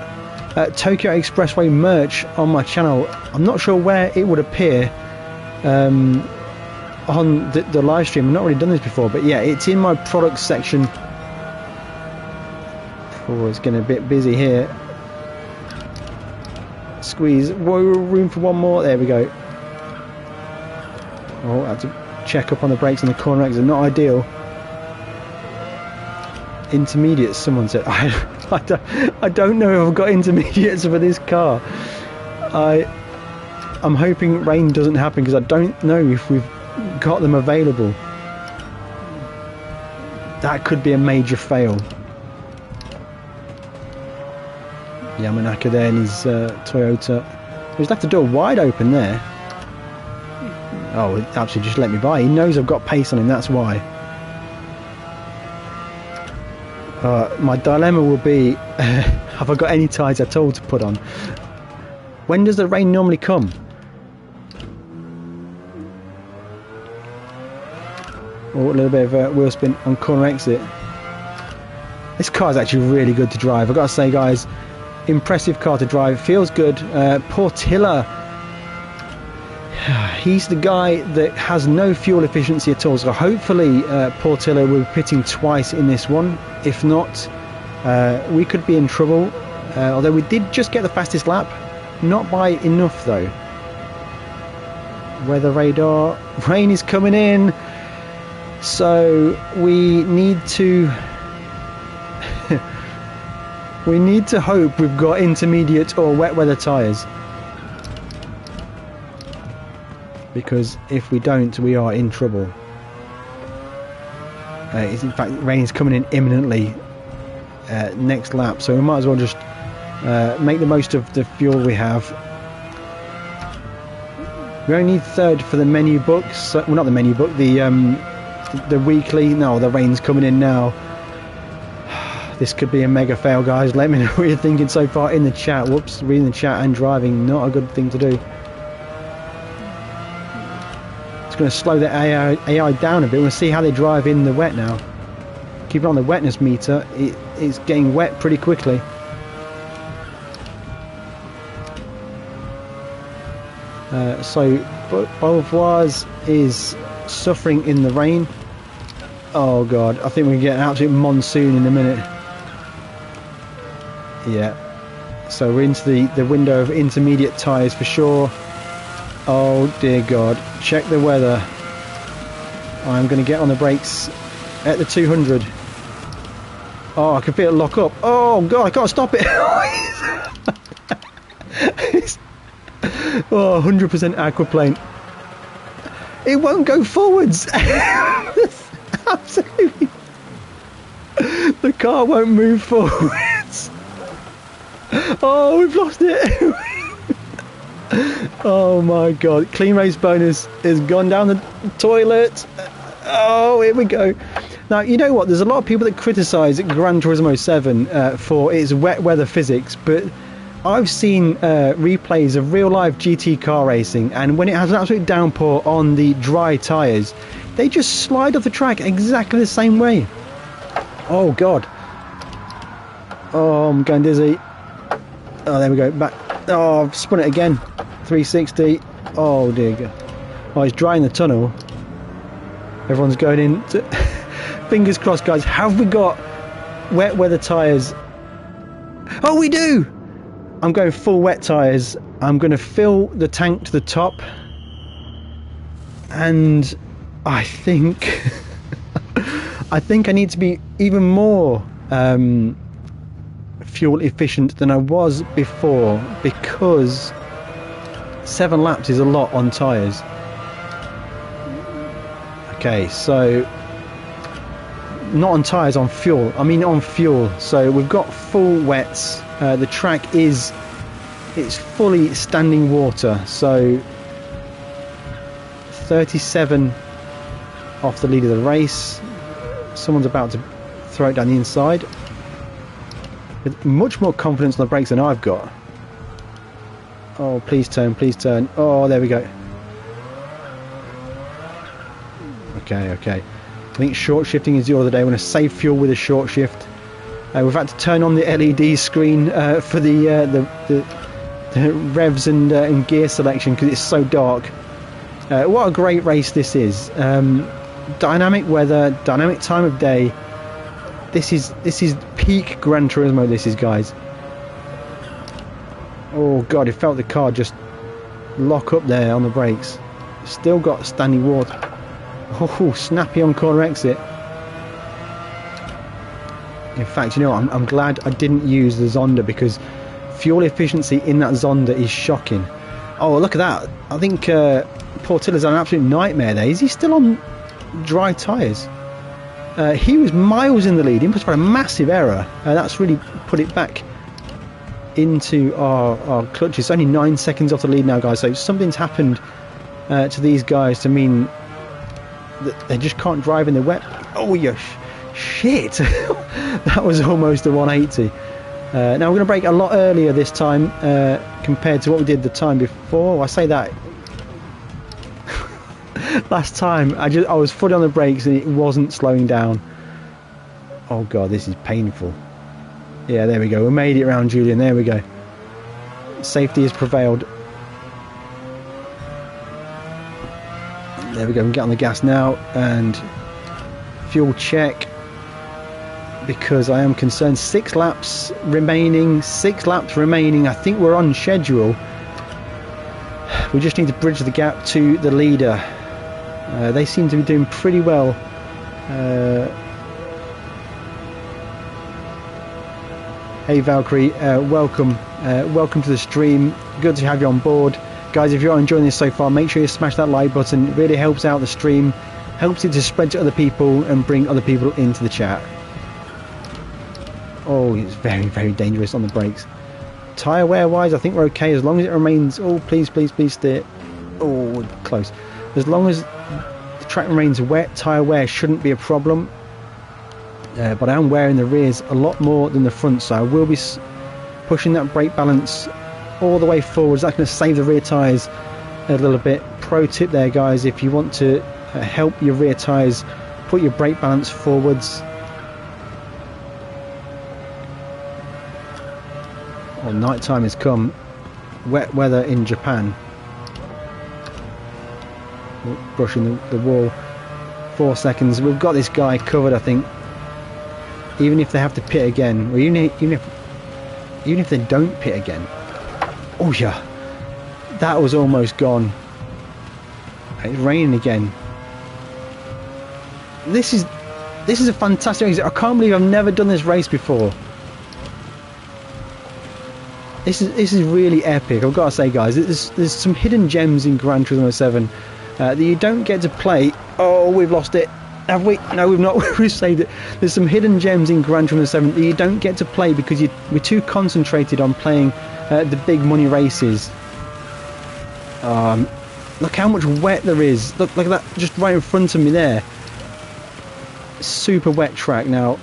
Tokyo Expressway merch on my channel. I'm not sure where it would appear on the live stream. I've not really done this before, but yeah, it's in my products section. Oh, it's getting a bit busy here. Squeeze. Whoa, room for one more. There we go. Oh, I had to check up on the brakes and the corner exit. Not ideal. Intermediates, someone said. I don't know if I've got intermediates for this car. I'm hoping rain doesn't happen, because I don't know if we've got them available. That could be a major fail. Yamanaka there in his Toyota. He's left the door wide open there. Oh, it actually just let me by. He knows I've got pace on him, that's why. My dilemma will be, have I got any tyres at all to put on? When does the rain normally come? Oh, a little bit of a wheel spin on corner exit. This car is actually really good to drive. I've got to say, guys, impressive car to drive. Feels good. Portilla, he's the guy that has no fuel efficiency at all, so hopefully Portilla will be pitting twice in this one. If not, we could be in trouble, although we did just get the fastest lap. Not by enough though. Weather radar, rain is coming in, so we need to we need to hope we've got intermediate or wet weather tyres, because if we don't, we are in trouble. In fact, rain is coming in imminently next lap, so we might as well just make the most of the fuel we have. We only need third for the menu books. Well, not the menu book, the weekly. No, the rain's coming in now. This could be a mega fail, guys. Let me know what you're thinking so far in the chat. Whoops, reading the chat and driving, not a good thing to do. It's going to slow the AI down a bit. We'll see how they drive in the wet now. Keep it on the wetness meter. It's getting wet pretty quickly. So Beauvois is suffering in the rain. Oh god, I think we can get an absolute monsoon in a minute. Yeah, so we're into the window of intermediate tyres for sure. Oh dear god, check the weather. I'm going to get on the brakes at the 200. Oh, I can feel it lock up. Oh god, I can't stop it. Oh, 100% aquaplane. It won't go forwards. Absolutely. The car won't move forwards. Oh, we've lost it. Oh my god. Clean race bonus has gone down the toilet. Oh, here we go. Now, you know what? There's a lot of people that criticise Gran Turismo 7 for its wet weather physics, but I've seen replays of real life GT car racing, and when it has an absolute downpour on the dry tyres, they just slide off the track exactly the same way. Oh god. Oh, I'm going dizzy. Oh, there we go. Back Oh, I've spun it again. 360. Oh dear God. Oh, he's dry in the tunnel. Everyone's going in. Fingers crossed, guys. Have we got wet weather tyres? Oh, we do! I'm going full wet tyres. I'm going to fill the tank to the top. And I think... I think I need to be even more fuel efficient than I was before, because 7 laps is a lot on tyres. Okay, so not on tyres, on fuel. I mean on fuel. So we've got full wets. The track it's fully standing water. So 37 off the lead of the race. Someone's about to throw it down the inside with much more confidence on the brakes than I've got. Oh, please turn, please turn. Oh, there we go. Okay. I think short shifting is the order of the day. We're going to save fuel with a short shift. We've had to turn on the LED screen for the revs and gear selection because it's so dark. What a great race this is. Dynamic weather, dynamic time of day. This is peak Gran Turismo, this is, guys. Oh God, it felt the car just lock up there on the brakes. Still got standing water. Oh, snappy on corner exit. In fact, you know what? I'm glad I didn't use the Zonda, because fuel efficiency in that Zonda is shocking. Oh, look at that. I think Portilla's an absolute nightmare there. Is he still on dry tyres? He was miles in the lead. He must have had a massive error. That's really put it back into our clutches. It's only 9 seconds off the lead now, guys. So something's happened to these guys to mean that they just can't drive in the wet. Oh, yeah, shit. That was almost a 180. Now we're going to brake a lot earlier this time compared to what we did the time before. I say that last time I was fully on the brakes and it wasn't slowing down. Oh God, this is painful. Yeah, there we go. We made it around Julian. There we go. Safety has prevailed. There we go. We can get on the gas now and fuel check, because I am concerned. 6 laps remaining. 6 laps remaining. I think we're on schedule. We just need to bridge the gap to the leader. They seem to be doing pretty well. Hey Valkyrie, welcome to the stream. Good to have you on board. Guys, if you're enjoying this so far, make sure you smash that like button. It really helps out the stream, helps it to spread to other people and bring other people into the chat. Oh, it's very, very dangerous on the brakes. Tyre wear wise, I think we're okay as long as it remains... Oh, please steer. Oh, close. As long as the track remains wet, tyre wear shouldn't be a problem. But I am wearing the rears a lot more than the front, so I will be pushing that brake balance all the way forwards. That's going to save the rear tyres a little bit. Pro tip there, guys, if you want to help your rear tyres, put your brake balance forwards. Well, night time has come. Wet weather in Japan. Brushing the wall. 4 seconds. We've got this guy covered, I think. Even if they have to pit again, or even if they don't pit again. Oh yeah, that was almost gone. It's raining again. This is a fantastic race. I can't believe I've never done this race before. This is really epic. I've got to say, guys, there's some hidden gems in Gran Turismo 7 that you don't get to play. Oh, we've lost it. Have we? No, we've not. We've saved it. There's some hidden gems in Gran Turismo 7 that you don't get to play because we're too concentrated on playing the big money races. Look how much wet there is. Look at that, just right in front of me there. Super wet track now.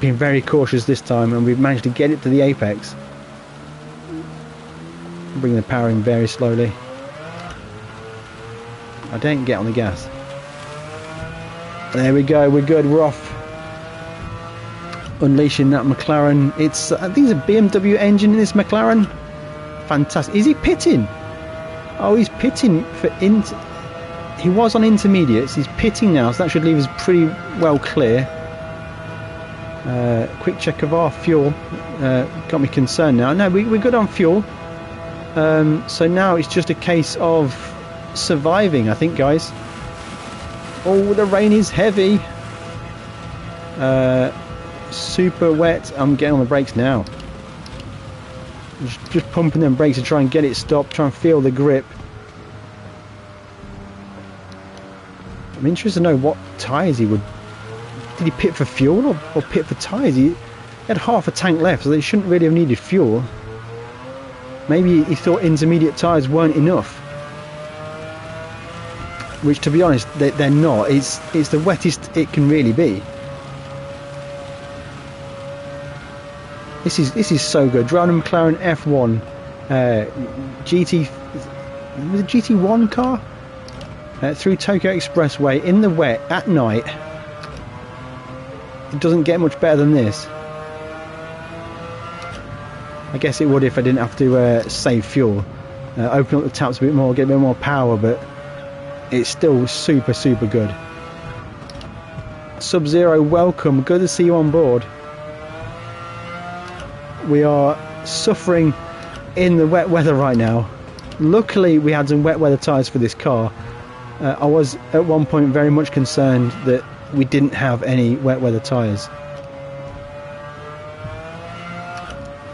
Being very cautious this time, and we've managed to get it to the apex. Bring the power in very slowly. I don't get on the gas. There we go, we're good, we're off. Unleashing that McLaren. It's, I think it's a BMW engine in this McLaren. fantastic. Is he pitting? Oh, he's pitting for he was on intermediates. He's pitting now, so that should leave us pretty well clear. Quick check of our fuel. Got me concerned now. No, we're good on fuel. So now it's just a case of surviving, I think, guys. Oh, the rain is heavy. Super wet. I'm getting on the brakes now. Just pumping them brakes to try and get it stopped, try and feel the grip. I'm interested to know what tyres he would... Did he pit for fuel or pit for tyres? He had half a tank left, so they shouldn't really have needed fuel. Maybe he thought intermediate tyres weren't enough. Which, to be honest, they're not. It's the wettest it can really be. This is so good. Driving a McLaren F1 was it GT1 car through Tokyo Expressway in the wet at night. It doesn't get much better than this. I guess it would if I didn't have to save fuel, open up the taps a bit more, get a bit more power, but it's still super good. Sub-Zero, welcome. Good to see you on board. We are suffering in the wet weather right now. Luckily we had some wet weather tyres for this car. I was at one point very much concerned that we didn't have any wet weather tyres.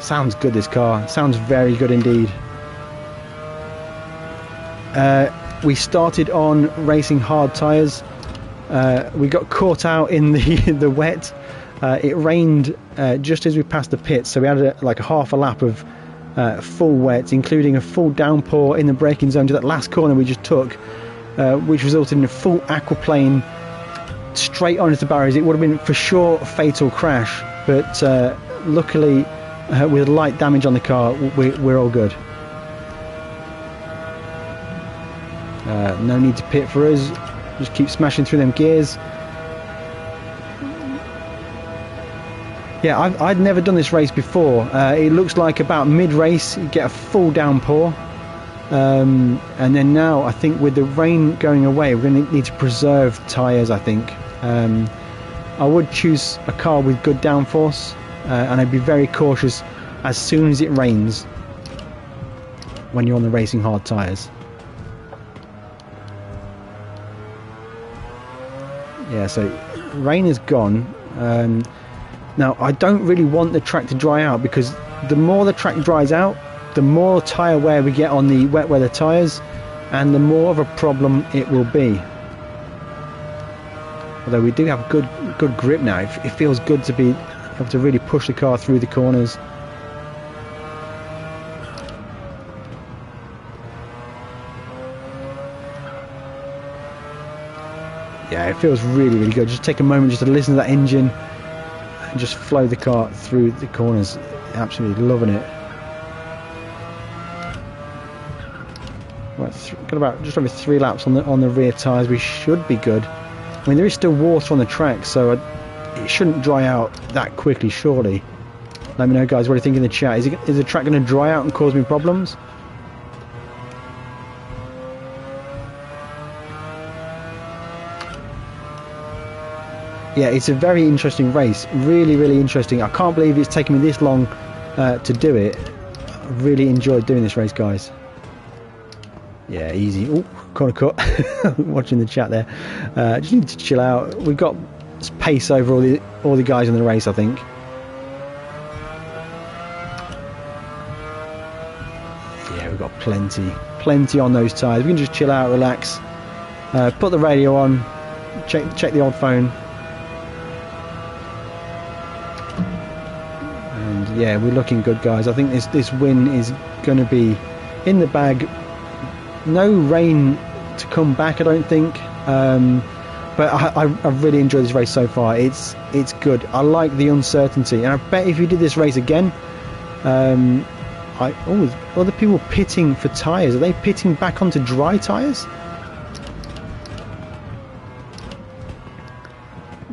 Sounds good, this car. Sounds very good indeed. We started on racing hard tyres. We got caught out in the wet. It rained just as we passed the pits, so we had like a half a lap of full wet, including a full downpour in the braking zone to that last corner we just took, which resulted in a full aquaplane straight onto the barriers. It would have been for sure a fatal crash, but luckily with light damage on the car we're all good. No need to pit for us, just keep smashing through them gears. Yeah, I'd never done this race before. It looks like about mid-race you get a full downpour, and then now I think with the rain going away we're going to need to preserve tyres, I think. I would choose a car with good downforce, and I'd be very cautious as soon as it rains when you're on the racing hard tyres. Yeah, so rain is gone. Now I don't really want the track to dry out, because the more the track dries out, the more tyre wear we get on the wet weather tyres, and the more of a problem it will be. Although we do have good grip now. It feels good to be able to really push the car through the corners. Yeah, it feels really good. Just take a moment just to listen to that engine and just flow the car through the corners. Absolutely loving it. Right, got about just over 3 laps on the rear tyres. We should be good. I mean, there is still water on the track, so it shouldn't dry out that quickly, surely. Let me know, guys, what do you think in the chat. Is the track going to dry out and cause me problems? Yeah, it's a very interesting race. Really interesting. I can't believe it's taken me this long to do it. I really enjoyed doing this race, guys. Yeah, easy. Oh, corner cut. Watching the chat there. Just need to chill out. We've got pace over all the guys in the race, I think. Yeah, we've got plenty on those tyres. We can just chill out, relax, put the radio on, check the old phone. And yeah, we're looking good, guys. I think this win is going to be in the bag. No rain to come back, I don't think, but I really enjoyed this race so far. It's good. I like the uncertainty, and I bet if you did this race again, other people pitting for tyres. Are they pitting back onto dry tyres?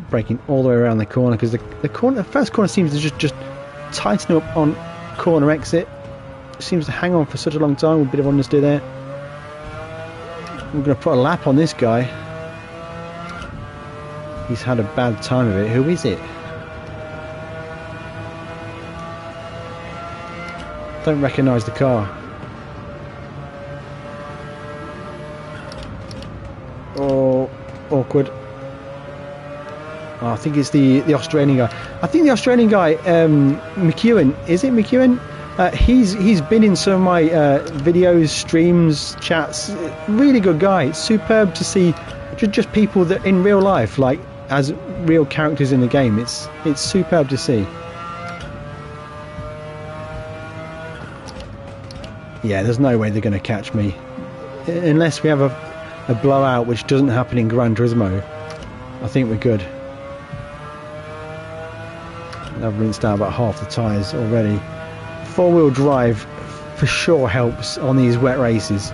Braking all the way around the corner, because the first corner seems to just tighten up on corner exit. seems to hang on for such a long time. A bit of understeer there. We're going to put a lap on this guy. He's had a bad time of it. Who is it? Don't recognise the car. Oh, awkward. Oh, I think it's the Australian guy. I think the Australian guy, McEwen. Is it McEwen? He's been in some of my videos, streams, chats. Really good guy. It's superb to see just people that in real life, like as real characters in the game. It's superb to see. Yeah, there's no way they're going to catch me unless we have a blowout, which doesn't happen in Gran Turismo. I think we're good. I've rinsed out about half the tyres already. Four-wheel drive for sure helps on these wet races.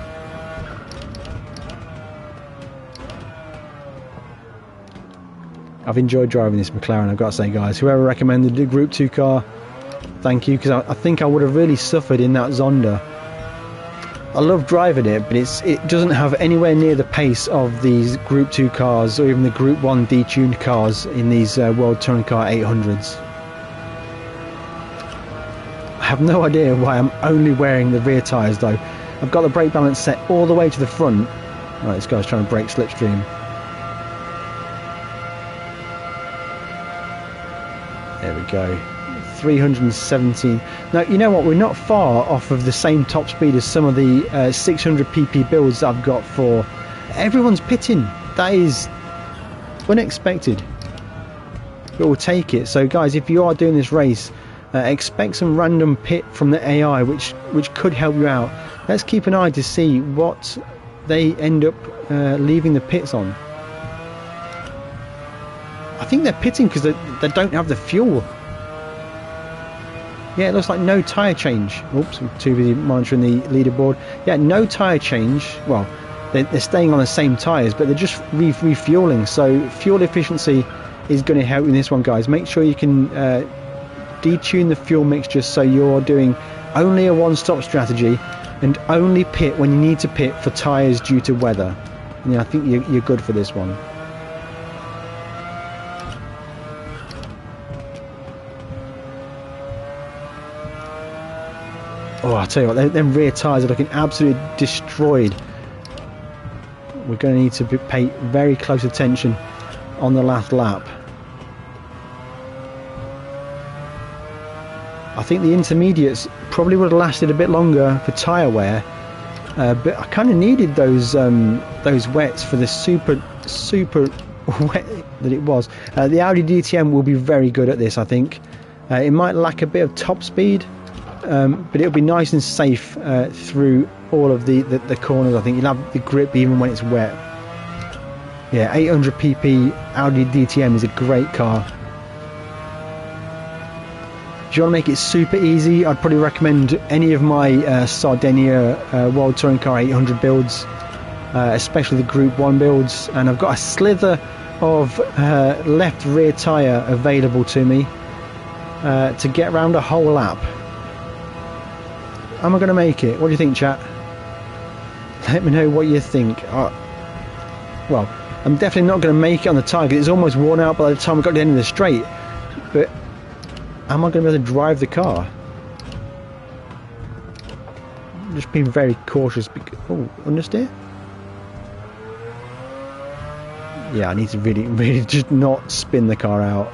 I've enjoyed driving this McLaren, I've got to say, guys. Whoever recommended the Group 2 car, thank you, because I think I would have really suffered in that Zonda. I love driving it, but it doesn't have anywhere near the pace of these Group 2 cars or even the Group 1 detuned cars in these World Touring Car 800s. I have no idea why I'm only wearing the rear tyres though. I've got the brake balance set all the way to the front. Right, this guy's trying to brake slipstream. There we go. 317. Now, you know what? We're not far off of the same top speed as some of the 600 pp builds that I've got for. Everyone's pitting. That is unexpected, but we'll take it. So, guys, if you are doing this race, expect some random pit from the AI, which could help you out. Let's keep an eye to see what they end up leaving the pits on. I think they're pitting because they don't have the fuel. Yeah, it looks like no tyre change. Oops, I'm too busy monitoring the leaderboard. Yeah, no tyre change. Well, they're staying on the same tyres, but they're just refueling. So fuel efficiency is going to help in this one, guys. Make sure you can detune the fuel mixture so you're doing only a one-stop strategy and only pit when you need to pit for tyres due to weather. Yeah, I think you're good for this one. Oh, I tell you what, them rear tyres are looking absolutely destroyed. We're going to need to pay very close attention on the last lap. I think the intermediates probably would have lasted a bit longer for tyre wear, but I kind of needed those wets for the super wet that it was. The Audi DTM will be very good at this, I think. It might lack a bit of top speed, but it'll be nice and safe through all of the corners. I think you'll have the grip even when it's wet. Yeah, 800 pp Audi DTM is a great car. If you want to make it super easy, I'd probably recommend any of my Sardinia World Touring Car 800 builds, especially the Group 1 builds. And I've got a slither of left rear tyre available to me to get around a whole lap. Am I going to make it? What do you think, chat? Let me know what you think. Well, I'm definitely not going to make it on the tyre because it's almost worn out by the time we got to the end of the straight. But am I going to be able to drive the car? I'm just being very cautious. Oh, understeer? Yeah, I need to really just not spin the car out.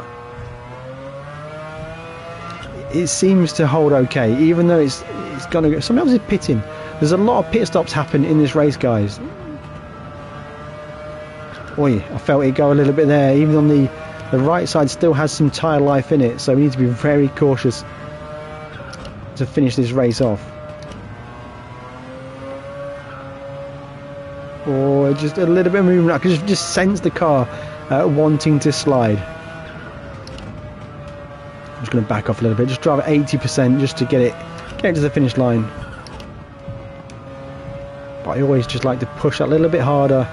It seems to hold okay, even though it's gonna go. Sometimes it's pitting. There's a lot of pit stops happen in this race, guys. Oi, I felt it go a little bit there. Even on the right side still has some tyre life in it, so we need to be very cautious to finish this race off. Or just a little bit of movement. I can just sense the car wanting to slide. I'm just going to back off a little bit, just drive at 80% just to get it to the finish line. But I always just like to push that a little bit harder,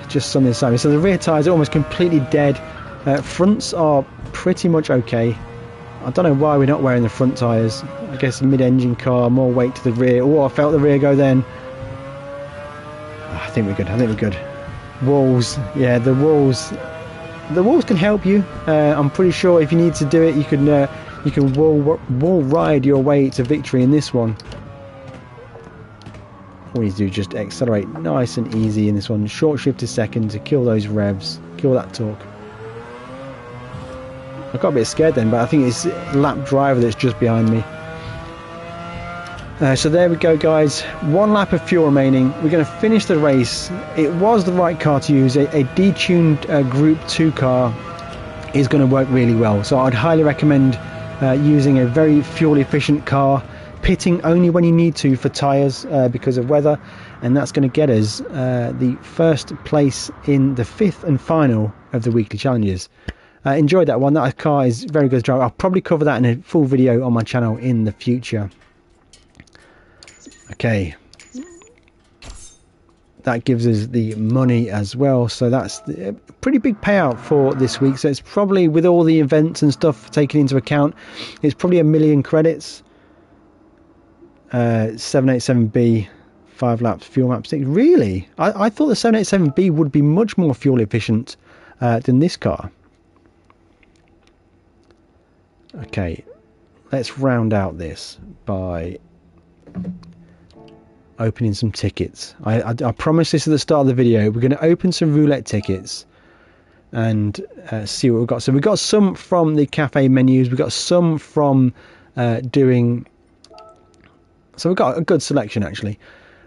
just something so. So the rear tyres are almost completely dead. Fronts are pretty much okay. I don't know why we're not wearing the front tyres. I guess a mid-engine car, more weight to the rear. Oh, I felt the rear go then. Oh, I think we're good. I think we're good. Walls, yeah, the walls can help you. I'm pretty sure if you need to do it, you can wall ride your way to victory in this one. All you do is just accelerate nice and easy in this one. Short shift a second to kill those revs, kill that torque. I got a bit scared then, but I think it's lap driver that's just behind me. So there we go, guys. 1 lap of fuel remaining. We're going to finish the race. It was the right car to use. A detuned Group 2 car is going to work really well. So I'd highly recommend using a very fuel efficient car, pitting only when you need to for tyres because of weather, and that's going to get us the first place in the 5th and final of the weekly challenges. Enjoyed that one. That car is very good to drive. I'll probably cover that in a full video on my channel in the future. Okay, that gives us the money as well, so that's a pretty big payout for this week. So it's probably, with all the events and stuff taken into account, it's probably 1 million credits. 787B, 5 laps, fuel map 6. Really? I thought the 787B would be much more fuel efficient than this car. Okay, let's round out this by opening some tickets. I promised this at the start of the video. We're going to open some roulette tickets and see what we've got. So we've got some from the cafe menus. We've got some from doing... So we've got a good selection, actually.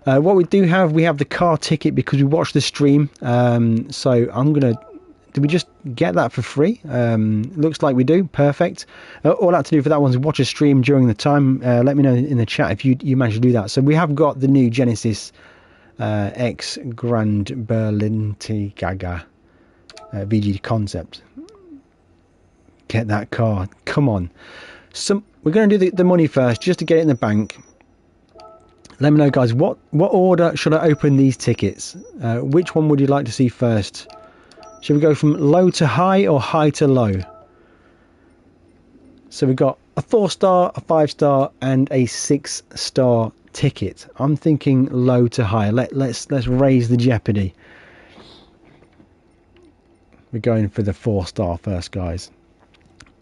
What we do have, we have the car ticket because we watched the stream. So I'm going to... Did we just get that for free? Looks like we do. Perfect. All I have to do for that one is watch a stream during the time. Let me know in the chat if you manage to do that. So we have got the new Genesis X Grand Berlin T Gaga VG concept. Get that car. Come on. We're going to do the money first just to get it in the bank. Let me know, guys, what order should I open these tickets? Which one would you like to see first? Should we go from low to high or high to low? So we've got a 4-star, a 5-star, and a 6-star ticket. I'm thinking low to high. Let's raise the jeopardy. We're going for the 4-star first, guys.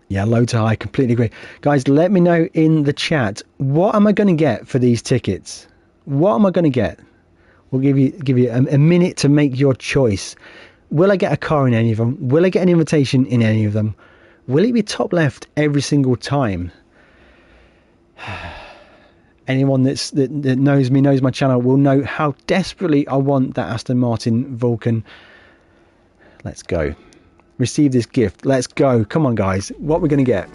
Yeah, low to high, completely agree. Guys, let me know in the chat, what am I going to get for these tickets? What am I going to get? We'll give you a minute to make your choice. Will I get a car in any of them? Will I get an invitation in any of them? Will it be top left every single time? Anyone that knows me, knows my channel, will know how desperately I want that Aston Martin Vulcan. Let's go. Receive this gift. Let's go. Come on, guys. What we're going to get?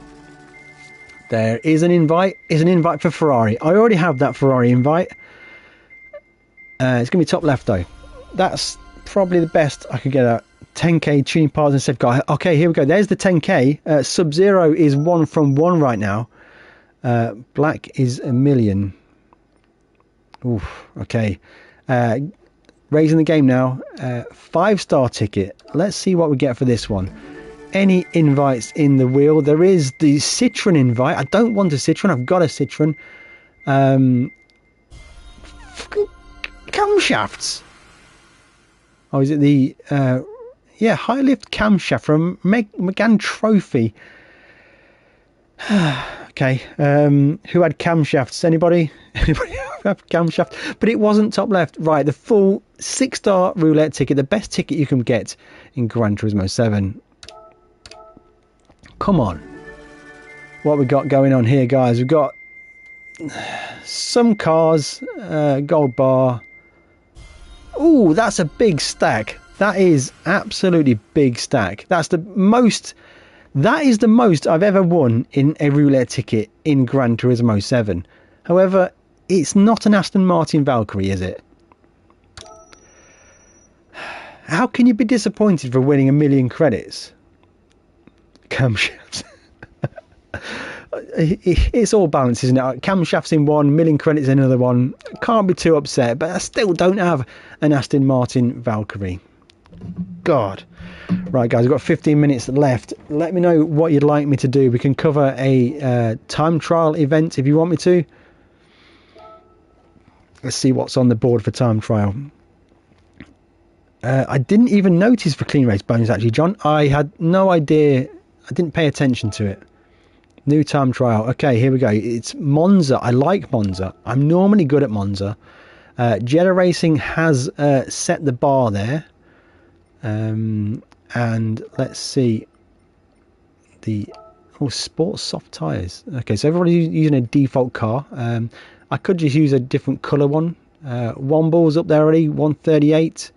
There is an invite. It's an invite for Ferrari. I already have that Ferrari invite. It's going to be top left, though. That's probably the best I could get at. 10k tuning parts and safeguard. Okay, here we go. There's the 10k. Sub-Zero is 1 from 1 right now. Black is 1 million. Oof, okay. Raising the game now. 5-star ticket. Let's see what we get for this one. Any invites in the wheel? There is the Citroen invite. I don't want a Citroen. I've got a Citroen. Camshafts. Oh, is it the high lift camshaft from Megane Trophy? Okay, who had camshafts? Anybody have camshaft? But it wasn't top left. Right, the full 6-star roulette ticket, the best ticket you can get in Gran Turismo 7. Come on, what we got going on here, guys? We've got some cars, gold bar. Ooh, that's a big stack. That is absolutely big stack. That is the most I've ever won in a roulette ticket in Gran Turismo 7. However, it's not an Aston Martin Valkyrie, is it? How can you be disappointed for winning 1 million credits? Camshafts. It's all balanced, isn't it? Camshafts in 1, 1 million credits in another one. Can't be too upset, but I still don't have an Aston Martin Valkyrie. God. Right, guys, I've got 15 minutes left. Let me know what you'd like me to do. We can cover a time trial event if you want me to. Let's see what's on the board for time trial. I didn't even notice for clean race bonus, actually, John. I had no idea. I didn't pay attention to it. New time trial. Okay, here we go. It's Monza. I like Monza. I'm normally good at Monza. Jedi Racing has set the bar there. And let's see. Sports soft tyres. Okay, so everybody's using a default car. I could just use a different colour one. Womble's up there already, 138.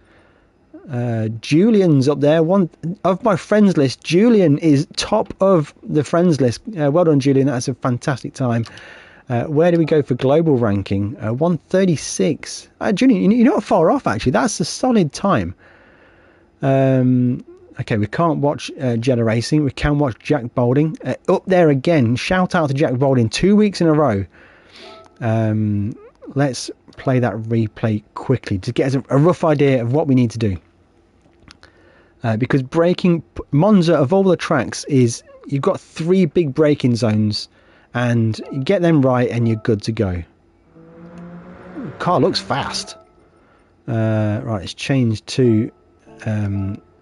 Julian's up there. One of my friends list. Julian is top of the friends list. Well done, Julian. That's a fantastic time. Where do we go for global ranking? 136. Julian, you're not far off, actually. That's a solid time. Okay, we can't watch Jedi Racing. We can watch Jack Boulding. Up there again. Shout out to Jack Boulding. 2 weeks in a row. Let's play that replay quickly to get us a rough idea of what we need to do. Because braking, Monza of all the tracks is, you've got 3 big braking zones, and you get them right and you're good to go. Car looks fast. Right, it's changed to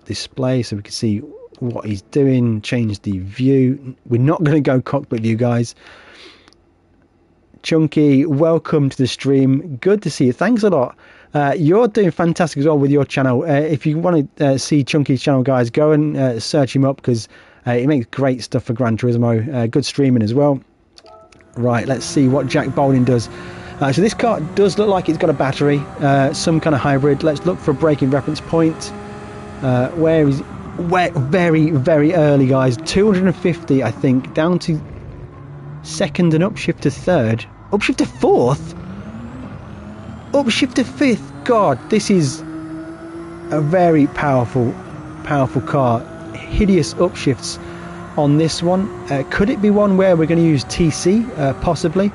display so we can see what he's doing. Change the view. We're not going to go cockpit view, guys. Chunky, welcome to the stream. Good to see you. Thanks a lot. You're doing fantastic as well with your channel. If you want to see Chunky's channel, guys, go and search him up, because he makes great stuff for Gran Turismo. Good streaming as well. Right, let's see what Jack Boulding does. So this car does look like it's got a battery, some kind of hybrid. Let's look for a braking reference point. Where very, very early, guys. 250, I think, down to second and upshift to third. Upshift to fourth? Upshift to fifth. God, this is a very powerful car. Hideous upshifts on this one. Could it be one where we're going to use TC? Possibly.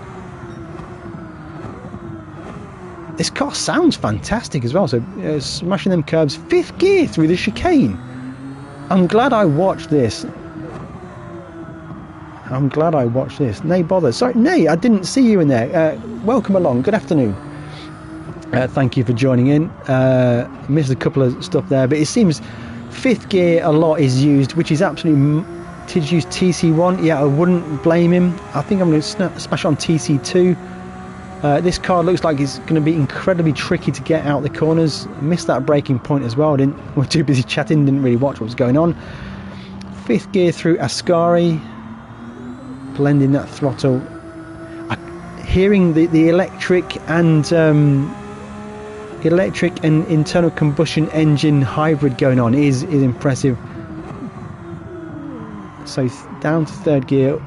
This car sounds fantastic as well. So smashing them curbs. 5th gear through the chicane. I'm glad I watched this. Nay, bother. Sorry, Nay, I didn't see you in there. Welcome along. Good afternoon. Thank you for joining in. Missed a couple of stuff there, but it seems 5th gear a lot is used, which is absolutely... To use TC1, yeah, I wouldn't blame him. I think I'm going to smash on TC2. This car looks like it's going to be incredibly tricky to get out the corners. I missed that braking point as well. We're too busy chatting, didn't really watch what was going on. 5th gear through Ascari. Blending that throttle. Hearing the electric and internal combustion engine hybrid going on is impressive. So down to 3rd gear.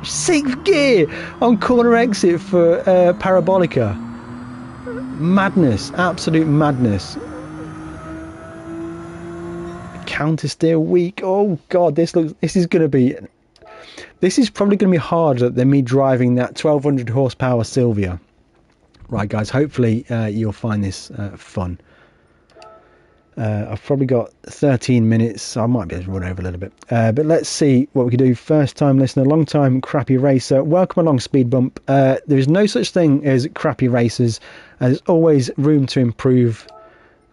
6th gear on corner exit for Parabolica. Madness, absolute madness. Counter steer weak. Oh God, this is probably going to be harder than me driving that 1200 horsepower Silvia. Right, guys, hopefully you'll find this fun. I've probably got 13 minutes. I might be able to run over a little bit. But let's see what we can do. First time listener, long time crappy racer. Welcome along, Speed Bump. There is no such thing as crappy racers. There's always room to improve.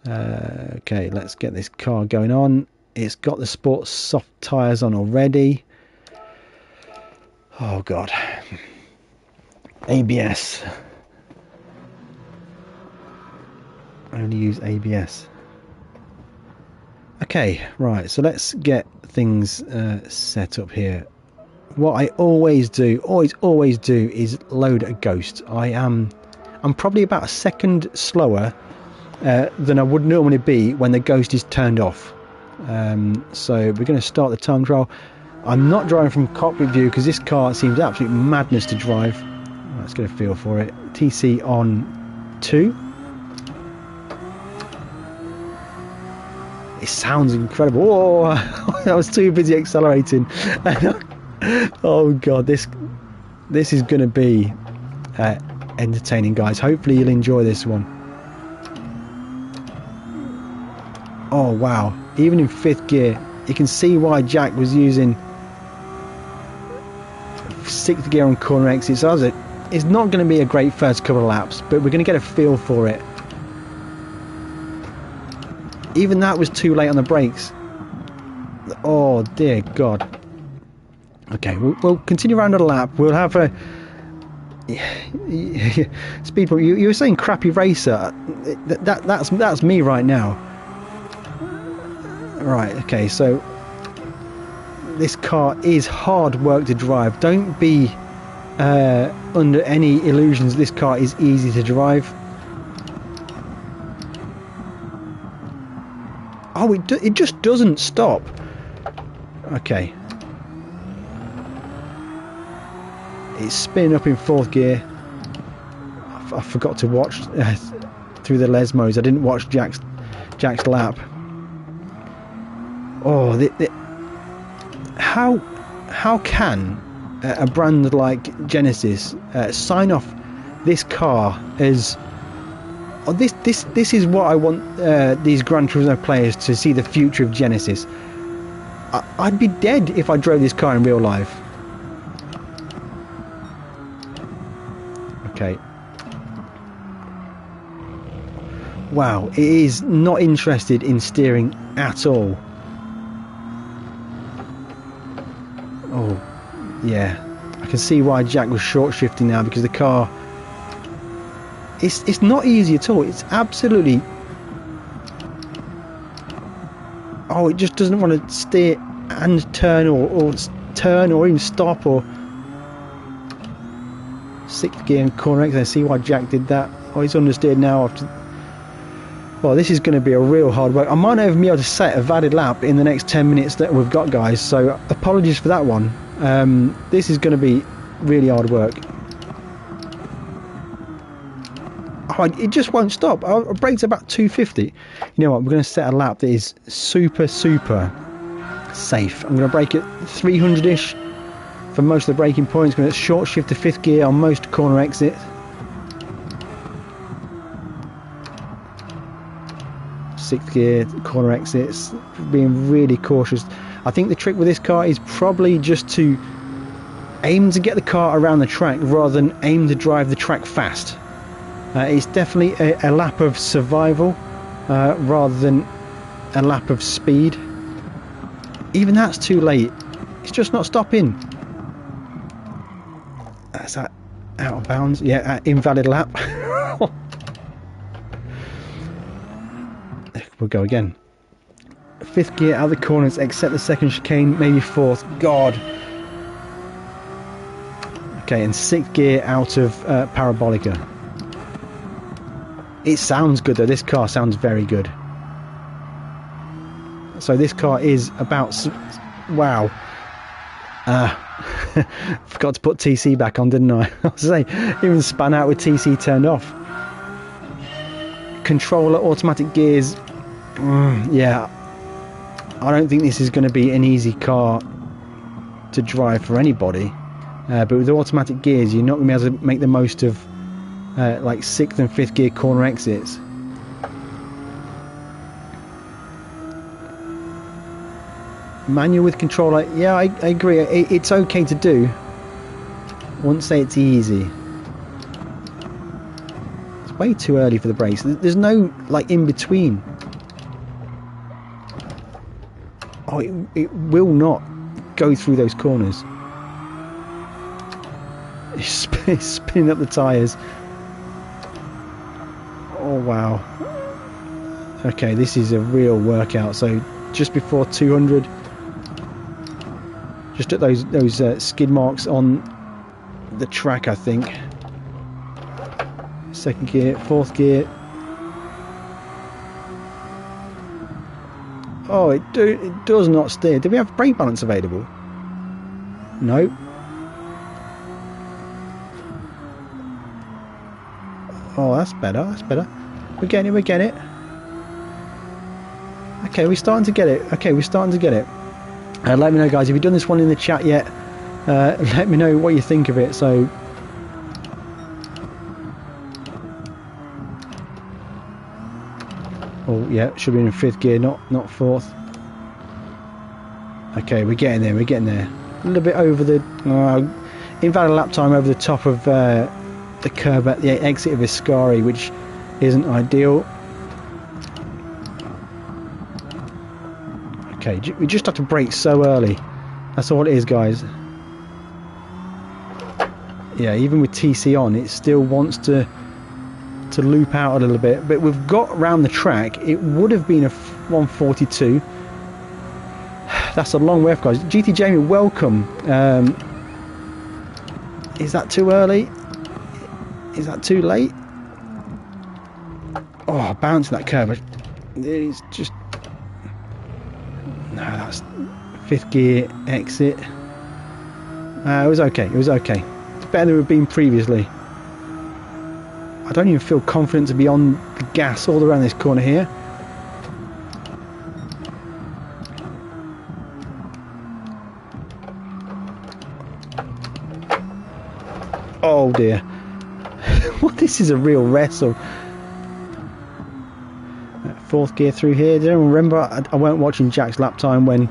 Okay, let's get this car going on. It's got the sports soft tyres on already. Oh, God. ABS. I only use ABS. Okay, right, so let's get things set up here. What I always do is load a ghost. I'm probably about a second slower than I would normally be when the ghost is turned off. So we're going to start the time trial. I'm not driving from cockpit view because this car seems absolute madness to drive. Let's get a feel for it. TC on 2. It sounds incredible. Oh, I was too busy accelerating. Oh God, this is going to be entertaining, guys. Hopefully you'll enjoy this one. Oh wow, even in 5th gear, you can see why Jack was using 6th gear on corner exits. It's not going to be a great first couple of laps, but we're going to get a feel for it. Even that was too late on the brakes. Oh dear God. Okay, we'll continue around a lap. We'll have a speed bump. You were saying crappy racer. That's me right now. Right. Okay. So this car is hard work to drive. Don't be under any illusions. This car is easy to drive. Oh, it just doesn't stop. Okay. It's spinning up in 4th gear. I forgot to watch through the Lesmos. I didn't watch Jack's lap. Oh, how can a brand like Genesis sign off this car as... Oh, this is what I want these Gran Turismo players to see, the future of Genesis. I'd be dead if I drove this car in real life. Okay. Wow, it is not interested in steering at all. Oh, yeah. I can see why Jack was short shifting now, because the car... It's not easy at all. It's absolutely... Oh, it just doesn't want to steer and turn or turn or even stop or... 6th gear and corner exit. I see why Jack did that. Oh, he's understeered now after... Well, this is going to be a real hard work. I might not even be able to set a valid lap in the next 10 minutes that we've got, guys, so apologies for that one. This is going to be really hard work. Oh, it just won't stop. Our brake's about 250. You know what? We're going to set a lap that is super safe. I'm going to brake at 300-ish for most of the braking points. Going to short shift to 5th gear on most corner exits. 6th gear, corner exits, being really cautious. I think the trick with this car is probably just to aim to get the car around the track rather than aim to drive the track fast. It's definitely a lap of survival rather than a lap of speed. Even that's too late. It's just not stopping. That's out of bounds. Yeah, invalid lap. We'll go again. 5th gear out of the corners, except the 2nd chicane, maybe 4th. God. Okay, and 6th gear out of Parabolica. It sounds good though. This car sounds very good. So this car is about... Wow. Forgot to put TC back on, didn't I? I was saying, even span out with TC turned off. Controller, automatic gears. Yeah. I don't think this is going to be an easy car to drive for anybody. But with automatic gears, you're not going to be able to make the most of like 6th and 5th gear corner exits. Manual with controller, yeah, I agree. It's okay to do. I wouldn't say it's easy. It's way too early for the brakes. There's no like in between. Oh, it will not go through those corners. It's spinning up the tyres. Oh wow. Okay, this is a real workout. So just before 200, just at those skid marks on the track, I think. 2nd gear, 4th gear. Oh, it does not steer. Do we have brake balance available? No. Oh, that's better. That's better. We're getting it. We're getting it. Okay, we're starting to get it. Okay, we're starting to get it. Let me know, guys, if you've done this one in the chat yet. Let me know what you think of it. So, Oh yeah, should be in fifth gear, not fourth. Okay, we're getting there, we're getting there. A little bit over the invalid lap time over the top of the curb at the exit of Iscari, which isn't ideal. Okay, we just have to brake so early. That's all it is, guys. Yeah, even with TC on, it still wants to loop out a little bit. But we've got around the track. It would have been a 142. That's a long way off, guys. GT Jamie, welcome. Is that too early? Is that too late? Oh, bouncing that curve. It's just... No, that's fifth gear exit. It was okay. It was okay. It's better than we've been previously. I don't even feel confident to be on the gas all around this corner here. Oh dear. Well, this is a real wrestle. Fourth gear through here. Do you remember? I weren't watching Jack's lap time when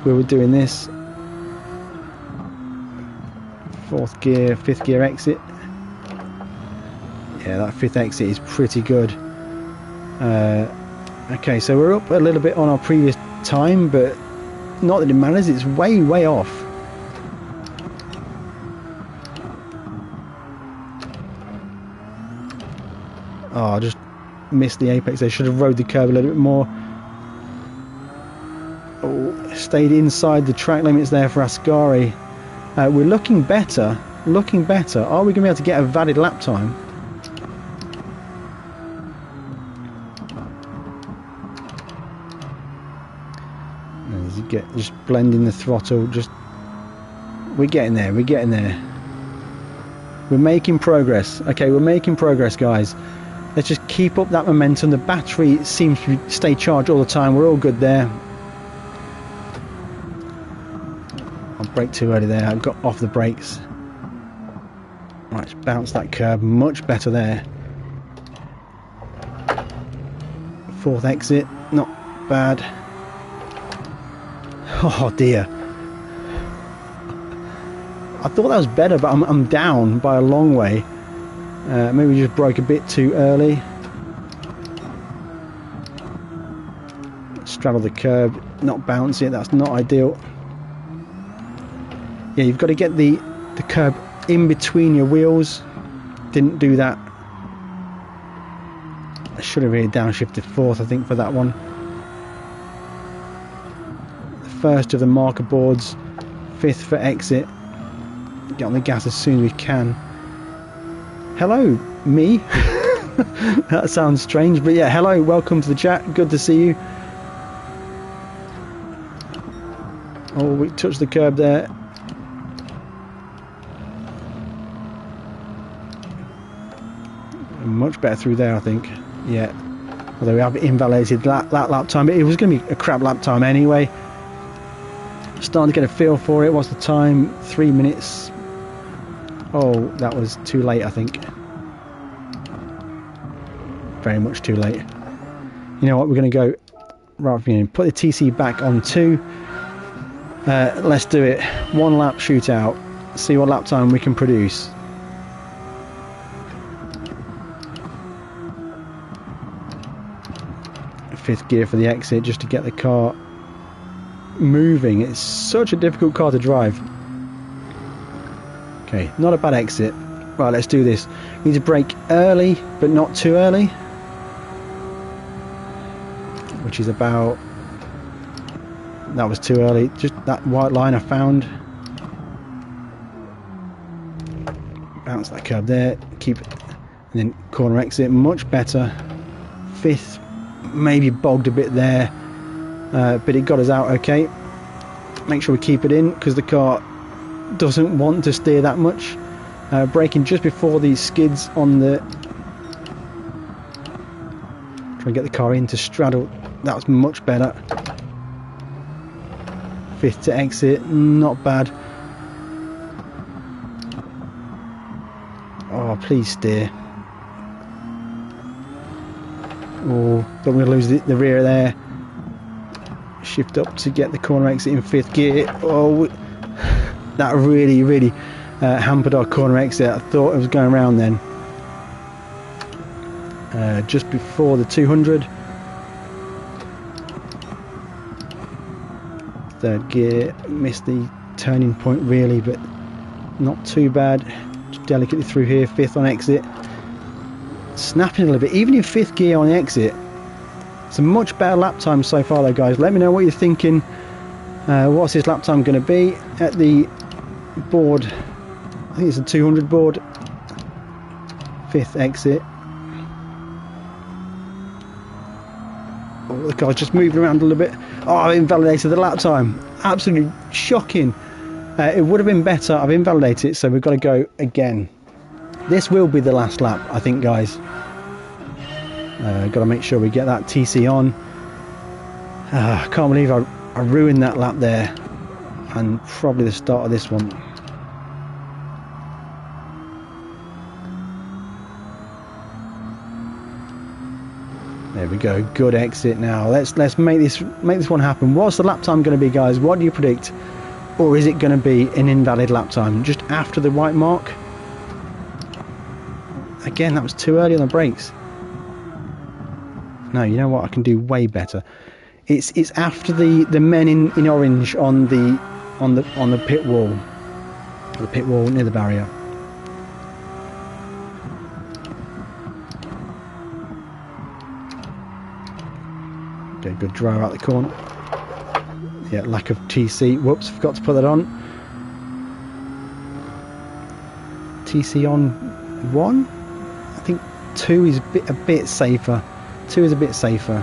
we were doing this. Fourth gear, fifth gear exit. Yeah, that fifth exit is pretty good. Okay, so we're up a little bit on our previous time, but not that it matters. It's way off. Oh, I just missed the apex. They should have rode the curb a little bit more. Oh, stayed inside the track limits there for Ascari. We're looking better. Looking better. Are we going to be able to get a valid lap time? As you get just blending the throttle. Just we're getting there. We're getting there. We're making progress. Okay, we're making progress, guys. Let's just keep up that momentum. The battery seems to stay charged all the time. We're all good there. I braked too early there. I got off the brakes. Right, let's bounce that curb. Much better there. Fourth exit. Not bad. Oh dear. I thought that was better, but I'm down by a long way. Maybe just broke a bit too early. Straddle the curb, not bounce it. That's not ideal. Yeah, you've got to get the curb in between your wheels. Didn't do that. I should have really downshifted fourth, I think, for that one. The first of the marker boards, fifth for exit. Get on the gas as soon as we can. Hello, me. That sounds strange, but yeah, hello, welcome to the chat. Good to see you. Oh, we touched the curb there. Much better through there, I think. Yeah. Although we have invalidated that lap time, but it was going to be a crap lap time anyway. Starting to get a feel for it. What's the time? 3 minutes. Oh, that was too late, I think. Very much too late. You know what? We're going to go right from here. Put the TC back on 2. Let's do it. 1 lap shootout. See what lap time we can produce. Fifth gear for the exit just to get the car moving. It's such a difficult car to drive. Okay, not a bad exit. Right, let's do this. We need to brake early, but not too early. Which is about... That was too early. Just that white line I found. Bounce that curb there. Keep it. And then corner exit. Much better. Fifth. Maybe bogged a bit there. But it got us out okay. Make sure we keep it in, because the car doesn't want to steer that much. Braking just before these skids on the... Try and get the car in to straddle. That was much better. Fifth to exit, not bad. Oh, please steer. Oh, don't want to lose the rear there. Shift up to get the corner exit in 5th gear. Oh, that really hampered our corner exit. I thought it was going around then. Just before the 200. 3rd gear, missed the turning point really, but not too bad. Just delicately through here. 5th on exit. Snapping a little bit, even in 5th gear on the exit. It's a much better lap time so far though, guys. Let me know what you're thinking. What's this lap time going to be at the board? I think it's a 200 board. 5th exit. Oh, the car's just moving around a little bit. Oh, I've invalidated the lap time. Absolutely shocking. It would have been better. I've invalidated it, so we've got to go again. This will be the last lap, I think, guys. Got to make sure we get that TC on. I can't believe I ruined that lap there, and probably the start of this one. There we go. Good exit now. Let's make this one happen. What's the lap time going to be, guys? What do you predict? Or is it going to be an invalid lap time just after the white mark? Again, that was too early on the brakes. No, you know what? I can do way better. It's after the men in orange on the pit wall. The pit wall near the barrier. Okay, good drive out the corner. Yeah, lack of TC. Whoops, forgot to put that on. TC on 1. I think 2 is a bit safer. 2 is a bit safer.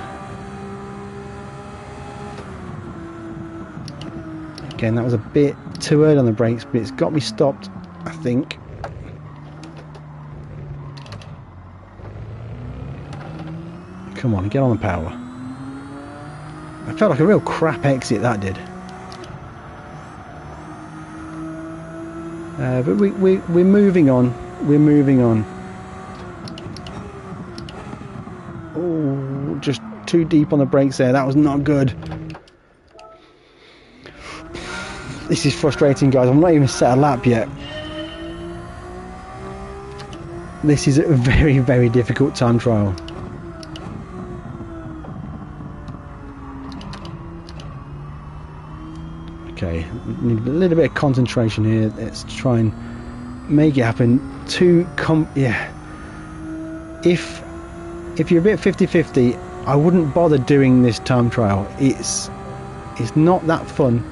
Again, that was a bit too early on the brakes, but it's got me stopped, I think. Come on, get on the power. I felt like a real crap exit, that did. But we're moving on. We're moving on. Oh, just too deep on the brakes there. That was not good. This is frustrating, guys. I'm not even set a lap yet. This is a very difficult time trial. Okay, need a little bit of concentration here. Let's try and make it happen. Yeah. If you're a bit 50-50, I wouldn't bother doing this time trial. It's not that fun.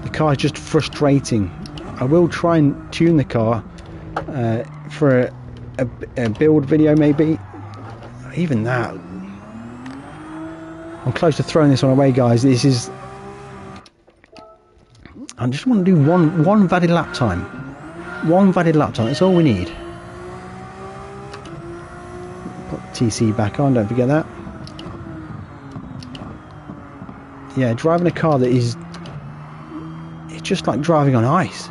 The car is just frustrating. I will try and tune the car for a build video, maybe. Even that. I'm close to throwing this one away, guys. This is... I just want to do one valid lap time. One valid lap time. That's all we need. Put TC back on. Don't forget that. Yeah, driving a car that is... It's just like driving on ice.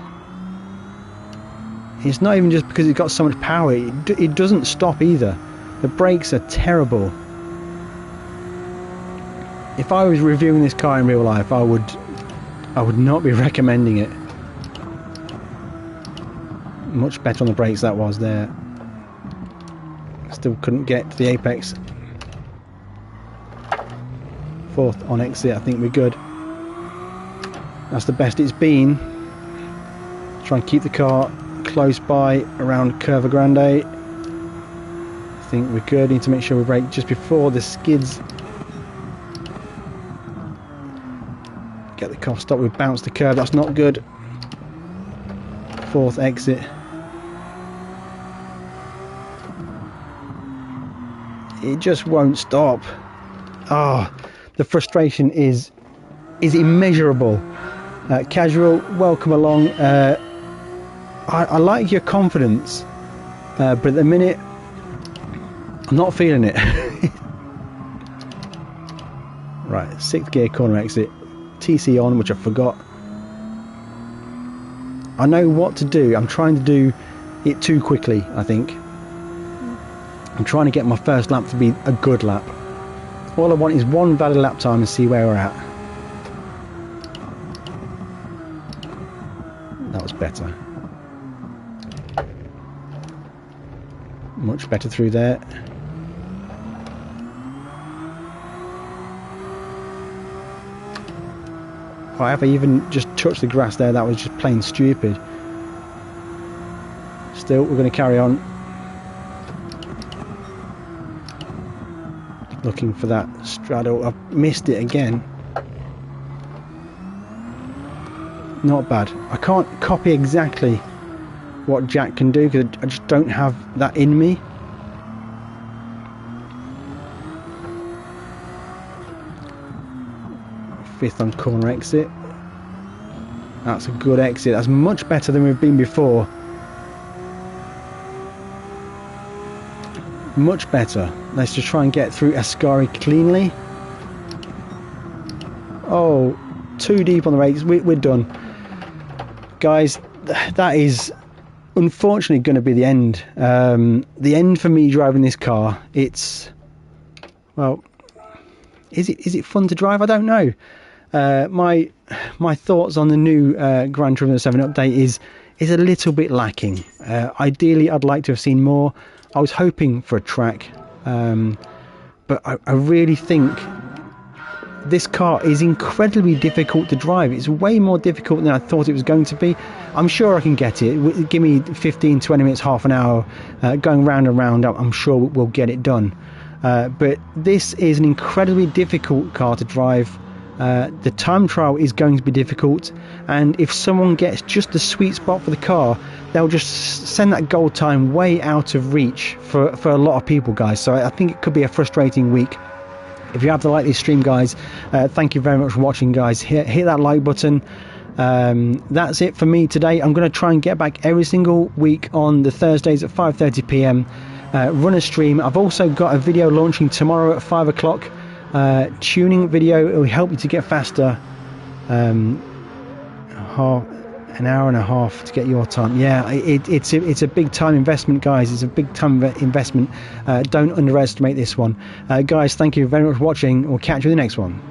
It's not even just because it's got so much power. It doesn't stop either. The brakes are terrible. If I was reviewing this car in real life, I would not be recommending it. Much better on the brakes that was there. Still couldn't get to the apex. 4th on exit, I think we're good. That's the best it's been. Try and keep the car close by around Curva Grande. I think we're good. Need to make sure we brake just before the skids. Get the car stopped. We bounced the curve. That's not good. 4th exit. It just won't stop. Ah, oh, the frustration is immeasurable. Casual, welcome along. I like your confidence, but at the minute I'm not feeling it. Right, 6th gear corner exit. TC on, which I forgot. I know what to do. I'm trying to do it too quickly, I think. I'm trying to get my first lap to be a good lap. All I want is one valid lap time and see where we're at. That was better. Much better through there. Why have I even just touched the grass there? That was just plain stupid. Still, we're going to carry on. Looking for that straddle. I've missed it again. Not bad. I can't copy exactly what Jack can do because I just don't have that in me. Fifth on corner exit. That's a good exit. That's much better than we've been before. Much better. Let's just try and get through Ascari cleanly. Oh, too deep on the brakes. We're done. Guys, that is unfortunately going to be the end. The end for me driving this car. It's, well, is it fun to drive? I don't know. My thoughts on the new Gran Turismo 7 update is a little bit lacking. Ideally, I'd like to have seen more. I was hoping for a track, but I really think this car is incredibly difficult to drive. It's way more difficult than I thought it was going to be. I'm sure I can get it. Give me 15, 20 minutes, half an hour, going round and round. I'm sure we'll get it done. But this is an incredibly difficult car to drive. The time trial is going to be difficult, and if someone gets just the sweet spot for the car, they'll just send that goal time way out of reach for a lot of people, guys. So I think it could be a frustrating week. If you have to like this stream, guys, thank you very much for watching, guys. Hit that like button. That's it for me today. I'm going to try and get back every single week on the Thursdays at 5:30 p.m. Run a stream. I've also got a video launching tomorrow at 5 o'clock. Tuning video. It will help you to get faster. An hour and a half to get your time. Yeah, it's a big time investment, guys. It's a big time investment. Don't underestimate this one. Guys, thank you very much for watching. We'll catch you in the next one.